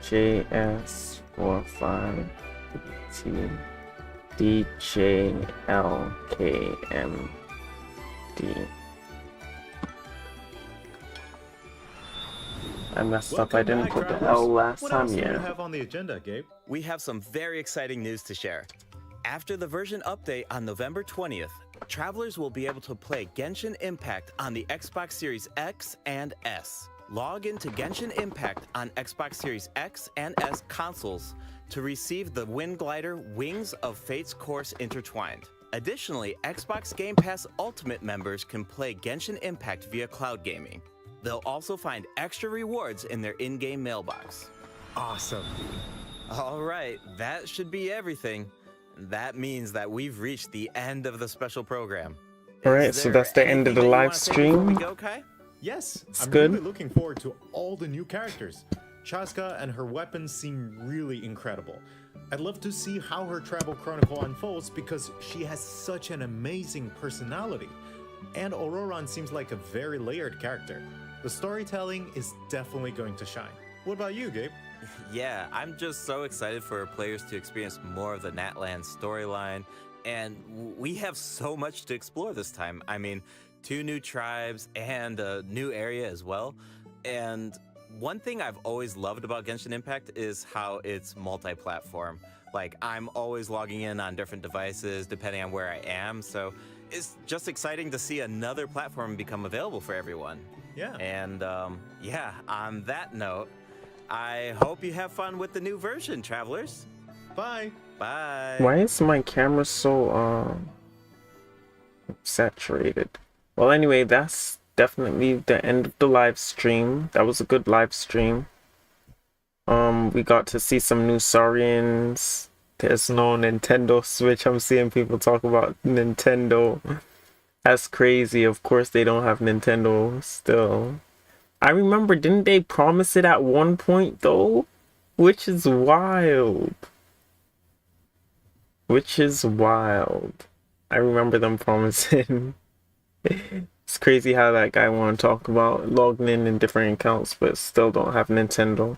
JS45DJLKMD. I messed up. I didn't put the L last What time. else do you Yeah. have on the agenda, Gabe? We have some very exciting news to share. After the version update on November 20th, travelers will be able to play Genshin Impact on the Xbox Series X and S. Log into Genshin Impact on Xbox Series X and S consoles to receive the Wind Glider Wings of Fate's Course Intertwined. Additionally, Xbox Game Pass Ultimate members can play Genshin Impact via cloud gaming. They'll also find extra rewards in their in-game mailbox. Awesome. All right, that should be everything. That means that we've reached the end of the special program. All right, Is so there that's the end of anything the that you live wanna say before we stream. go, Kai? Yes, It's I'm good. really looking forward to all the new characters. Chaska and her weapons seem really incredible. I'd love to see how her travel chronicle unfolds because she has such an amazing personality. And Auroran seems like a very layered character. The storytelling is definitely going to shine. What about you, Gabe? Yeah, I'm just so excited for players to experience more of the Natlan storyline, and we have so much to explore this time. I mean, 2 new tribes and a new area as well. And one thing I've always loved about Genshin Impact is how it's multi-platform. Like, I'm always logging in on different devices depending on where I am, so it's just exciting to see another platform become available for everyone. Yeah. And yeah, on that note, I hope you have fun with the new version, travelers. Bye. Bye. Why is my camera so saturated? Well, anyway, that's definitely the end of the live stream. That was a good live stream. We got to see some new Saurians. There's no Nintendo Switch. I'm seeing people talk about Nintendo. That's crazy. Of course they don't have Nintendo still. I remember, didn't they promise it at one point though? Which is wild. Which is wild. I remember them promising. It's crazy how that guy want to talk about logging in different accounts but still don't have Nintendo.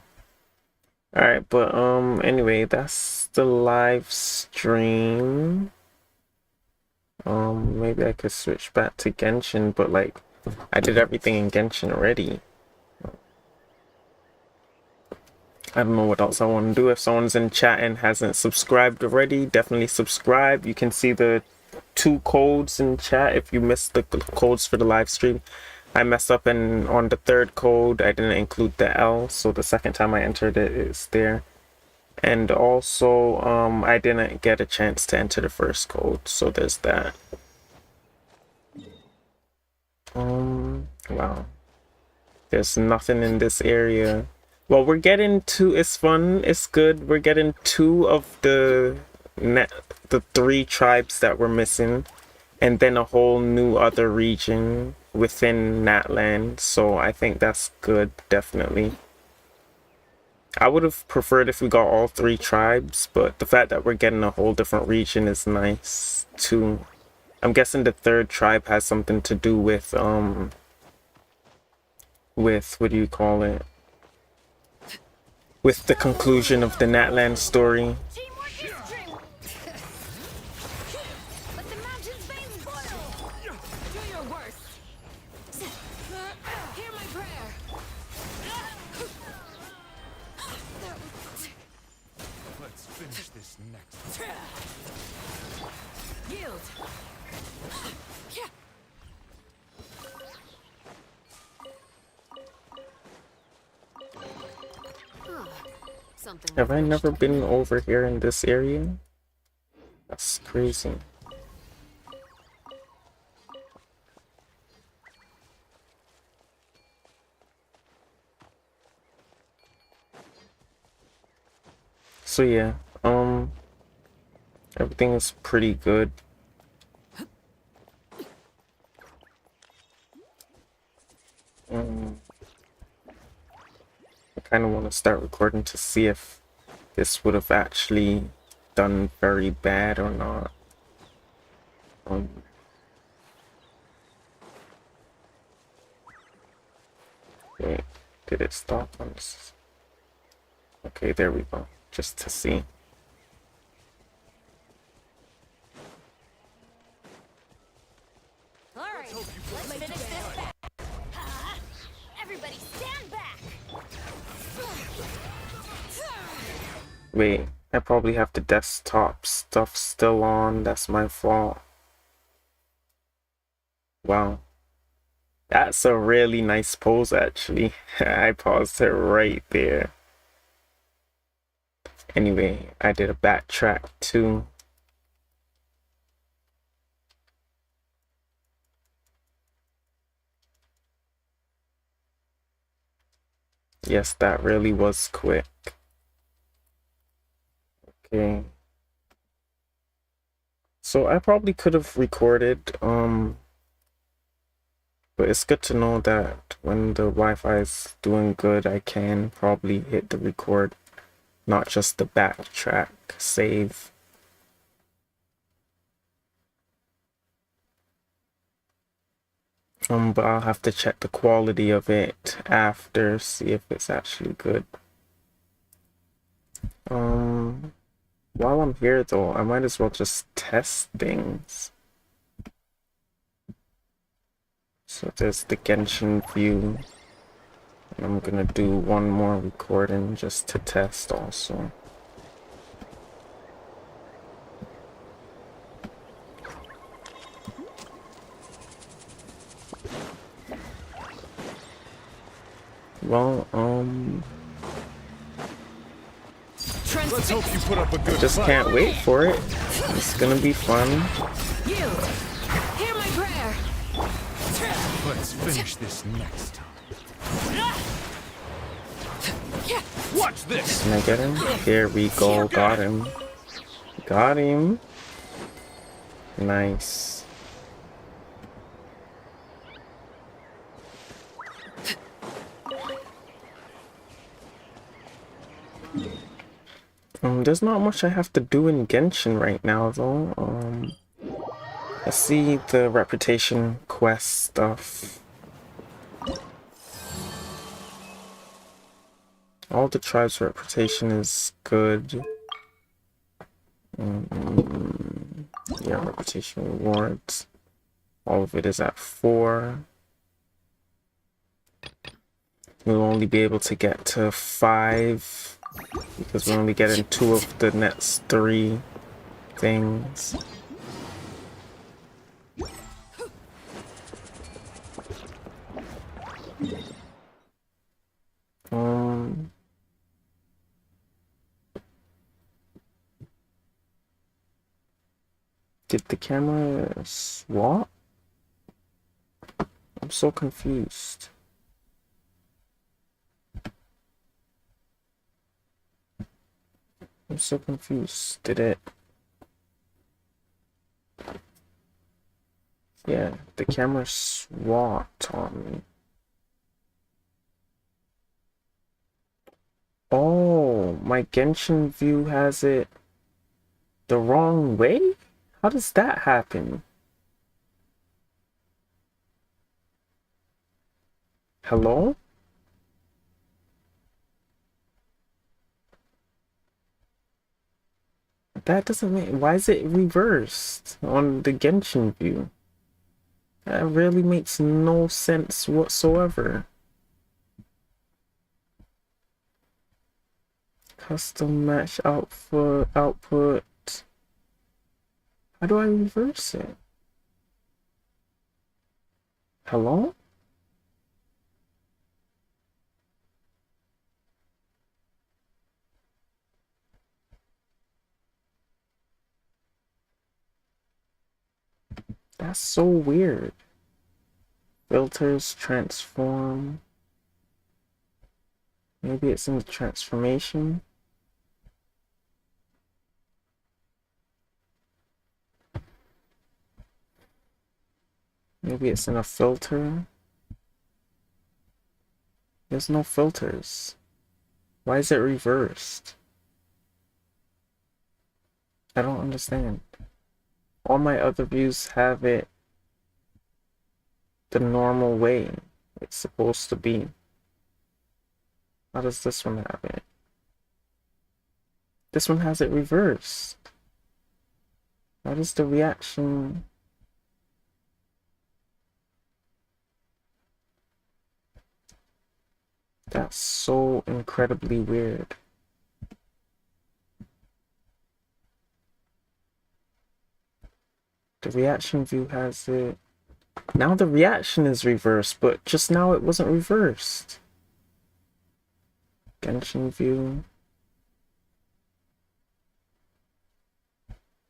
Alright, but anyway, that's the live stream. Maybe I could switch back to Genshin, but like I did everything in Genshin already. I don't know what else I want to do. If someone's in chat and hasn't subscribed already, definitely subscribe. You can see the 2 codes in chat if you missed the codes for the live stream. I messed up and on the 3rd code I didn't include the L, so the second time I entered it, it's there. And also, I didn't get a chance to enter the first code, so there's that. Wow. There's nothing in this area. Well, we're getting two. It's fun. It's good. We're getting two of the three tribes that we're missing, and then a whole new other region within Natland. So I think that's good, definitely. I would have preferred if we got all three tribes, but the fact that we're getting a whole different region is nice too. I'm guessing the third tribe has something to do with what do you call it? With the conclusion of the Natland story. Teamwork is strength. Let the mountain's veins boil. Do your worst. Hear my prayer. Let's finish this next. Yield. Something. Have I never been over here in this area? That's crazy. So yeah, everything is pretty good. I kind of want to start recording to see if this would have actually done very bad or not. Wait, did it stop on this? Okay, there we go. Just to see. All right. Let's finish this back. Everybody stand back. Wait, I probably have the desktop stuff still on. That's my fault. Wow. That's a really nice pose, actually. I paused it right there. Anyway, I did a backtrack too. Yes, that really was quick. Okay. So I probably could have recorded, but it's good to know that when the Wi-Fi is doing good, I can probably hit the record, not just the backtrack save. But I'll have to check the quality of it after, see if it's actually good. While I'm here though, I might as well just test things. So there's the Genshin view. And I'm gonna do one more recording just to test also. Well, Let's hope you put up a good just fight. can't wait for it. It's gonna be fun. Yield. Hear my prayer. Let's finish this next time. Watch this! Can I get him? Here we go. Got him. Got him. Nice. There's not much I have to do in Genshin right now though. I see the reputation quest stuff. All the tribes' reputation is good. Yeah, reputation rewards. All of it is at 4. We'll only be able to get to 5 because we're only getting 2 of the next 3 things. Did the camera swap? I'm so confused. I'm so confused. Did it? Yeah, the camera swapped on me. Oh, my Genshin view has it the wrong way? How does that happen? Hello? That doesn't make... Why is it reversed on the Genshin view? That really makes no sense whatsoever. Custom match output. How do I reverse it? Hello? That's so weird. Filters, transform. Maybe it's in the transformation. Maybe it's in a filter. There's no filters. Why is it reversed? I don't understand. All my other views have it the normal way it's supposed to be. How does this one have it? This one has it reversed. How does the reaction... That's so incredibly weird. The reaction view has it... Now the reaction is reversed, but just now it wasn't reversed. Genshin view.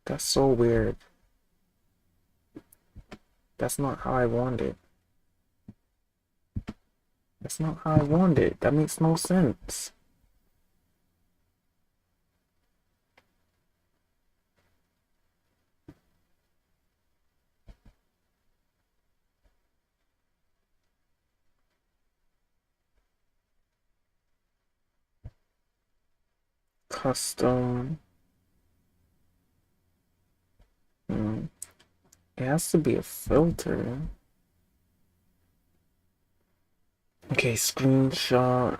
That's so weird. That's not how I want it. That's not how I want it. That makes no sense. Custom. It has to be a filter. Okay, screenshot,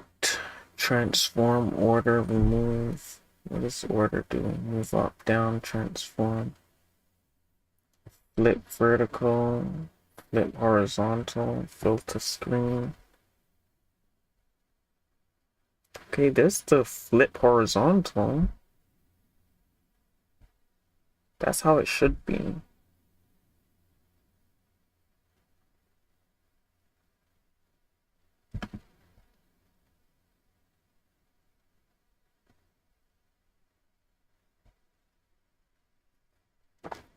transform, order, remove. What does order do? Move up, down, transform. Flip vertical, flip horizontal, filter screen. Okay, there's the flip horizontal. That's how it should be.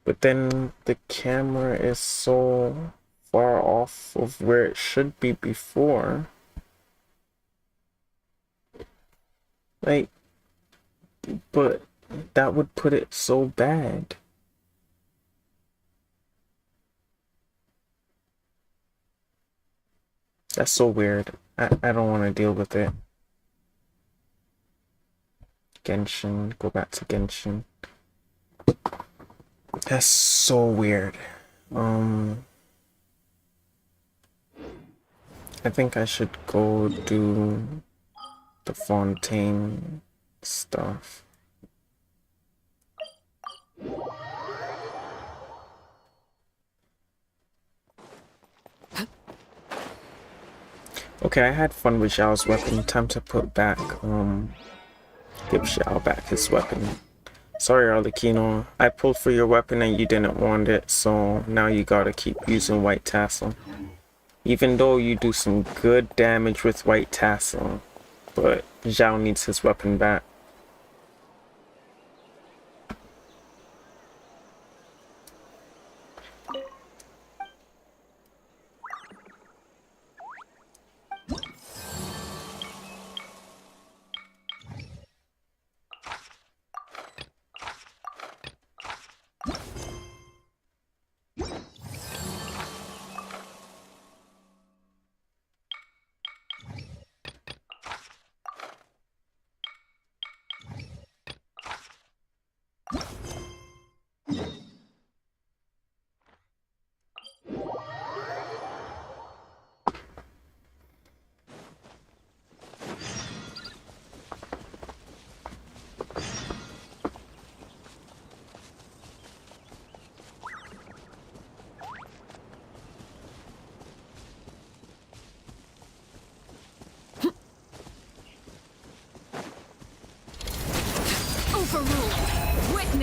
But then the camera is so far off of where it should be before. Like, but that would put it so bad. That's so weird. I don't want to deal with it. Genshin, go back to Genshin. That's so weird. I think I should go do the Fontaine stuff. Okay, I had fun with Xiao's weapon. Time to put back, give Xiao back his weapon. Sorry, Arlecchino. I pulled for your weapon and you didn't want it, so now you gotta keep using White Tassel. Even though you do some good damage with White Tassel, but Xiao needs his weapon back.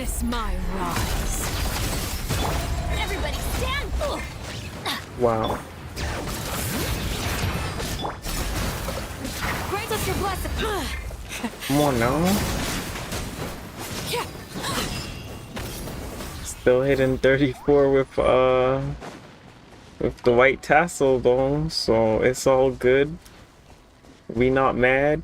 Witness my rise. Everybody stand! Wow. Grant us your blessing. Come on now. Still hitting 34 with the white tassel though, so it's all good. We not mad.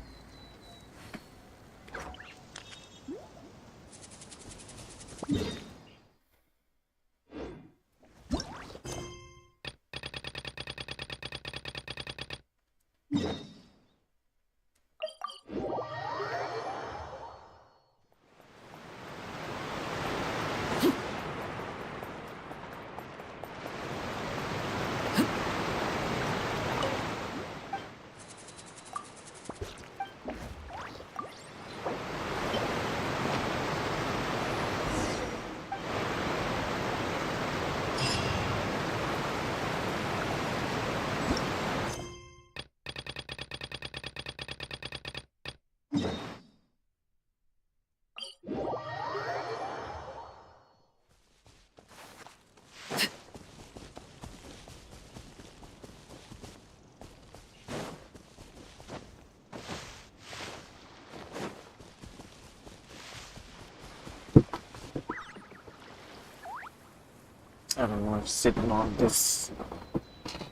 I don't know if sitting on this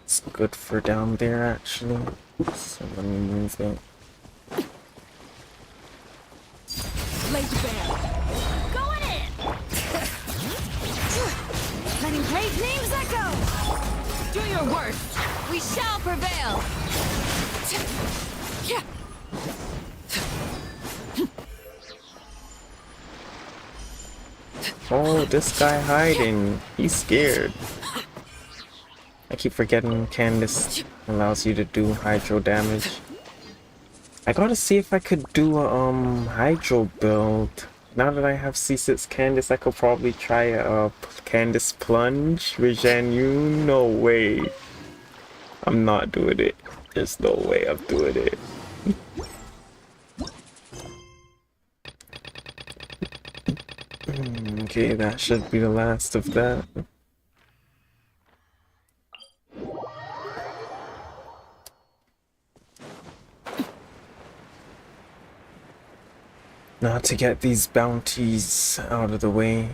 is good for down there actually. So let me move it. Laid bare. Going in! Letting great names echo! Do your worst! We shall prevail! Oh, this guy hiding. He's scared. I keep forgetting Candace allows you to do hydro damage. I gotta see if I could do a hydro build. Now that I have C6 Candace, I could probably try a Candace plunge with Jan Yu. No way. I'm not doing it. There's no way I'm doing it. Okay, that should be the last of that. Now to get these bounties out of the way.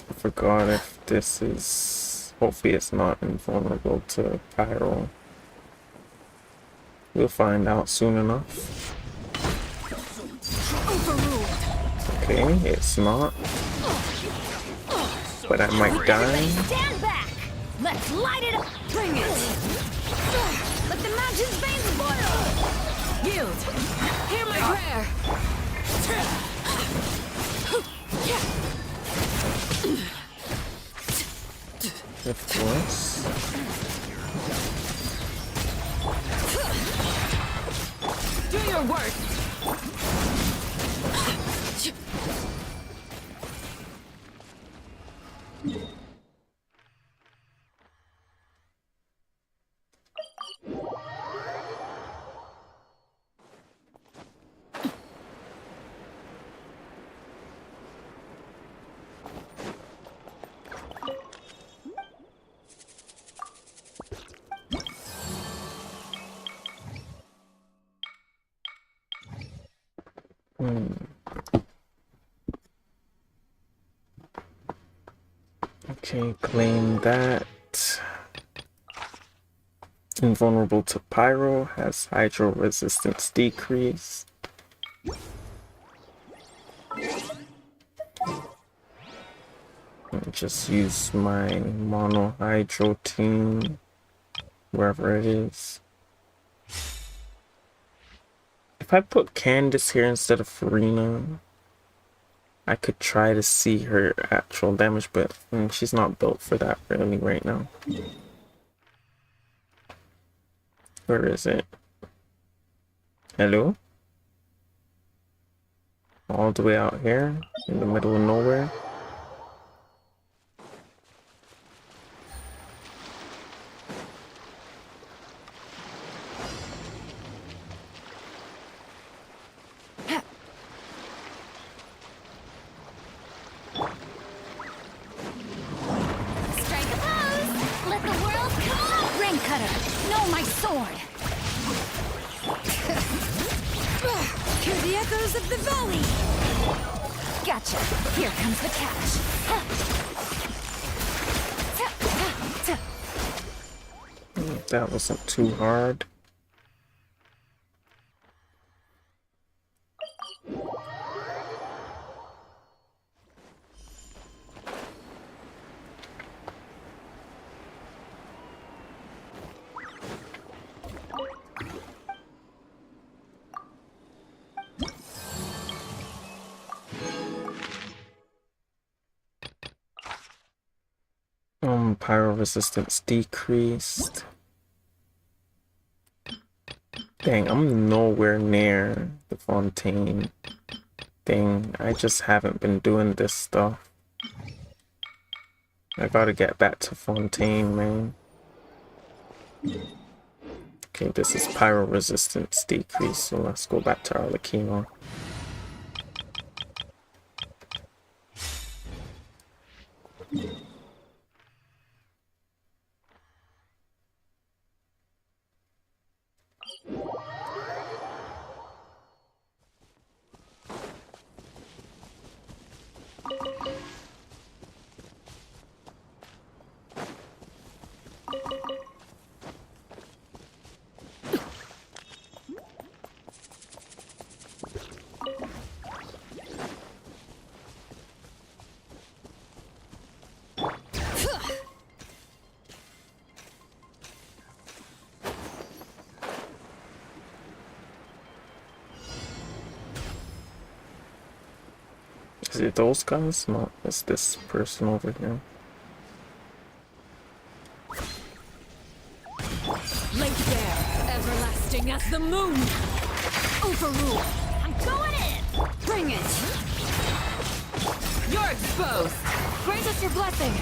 I forgot if this is... Hopefully it's not invulnerable to Pyro. We'll find out soon enough. Okay, it's not. But I might die. Stand back! Let's light it up! Bring it! Let the mountain's veins boil! Yield! Hear my prayer! Of course. Do your worst! Okay, claim that. Invulnerable to Pyro, has hydro resistance decrease. And just use my mono hydro team wherever it is. If I put Candace here instead of Farina, I could try to see her actual damage, but she's not built for that really right now. Where is it? Hello? All the way out here, in the middle of nowhere. sword. Hear the echoes of the valley. Gotcha. Here comes the catch. That wasn't too hard. Pyro resistance decreased. Dang, I'm nowhere near the Fontaine thing. I just haven't been doing this stuff. I gotta get back to Fontaine, man. Okay, this is pyro resistance decrease, so let's go back to Arlecchino. Is it those guys? No, it's this person over here. Late there, everlasting as the moon. Overrule. I'm going in. Bring it. You're exposed. Grant us your blessing.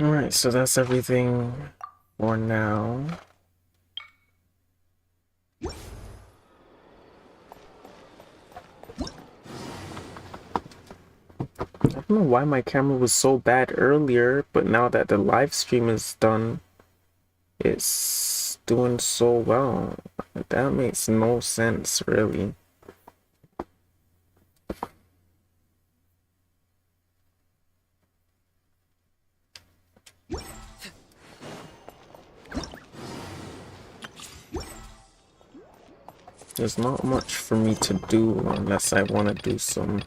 Alright, so that's everything for now. I don't know why my camera was so bad earlier, but now that the live stream is done, it's doing so well. That makes no sense, really. There's not much for me to do unless I want to do some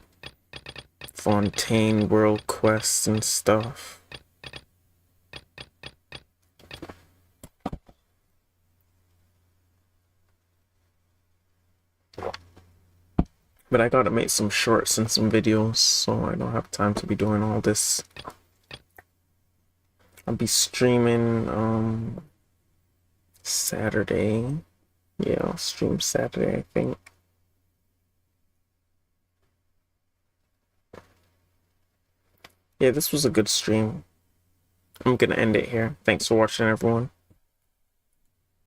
Fontaine world quests and stuff. But I gotta make some shorts and some videos, so I don't have time to be doing all this. I'll be streaming Saturday. Yeah, I'll stream Saturday, I think. Yeah, this was a good stream. I'm gonna end it here. Thanks for watching, everyone.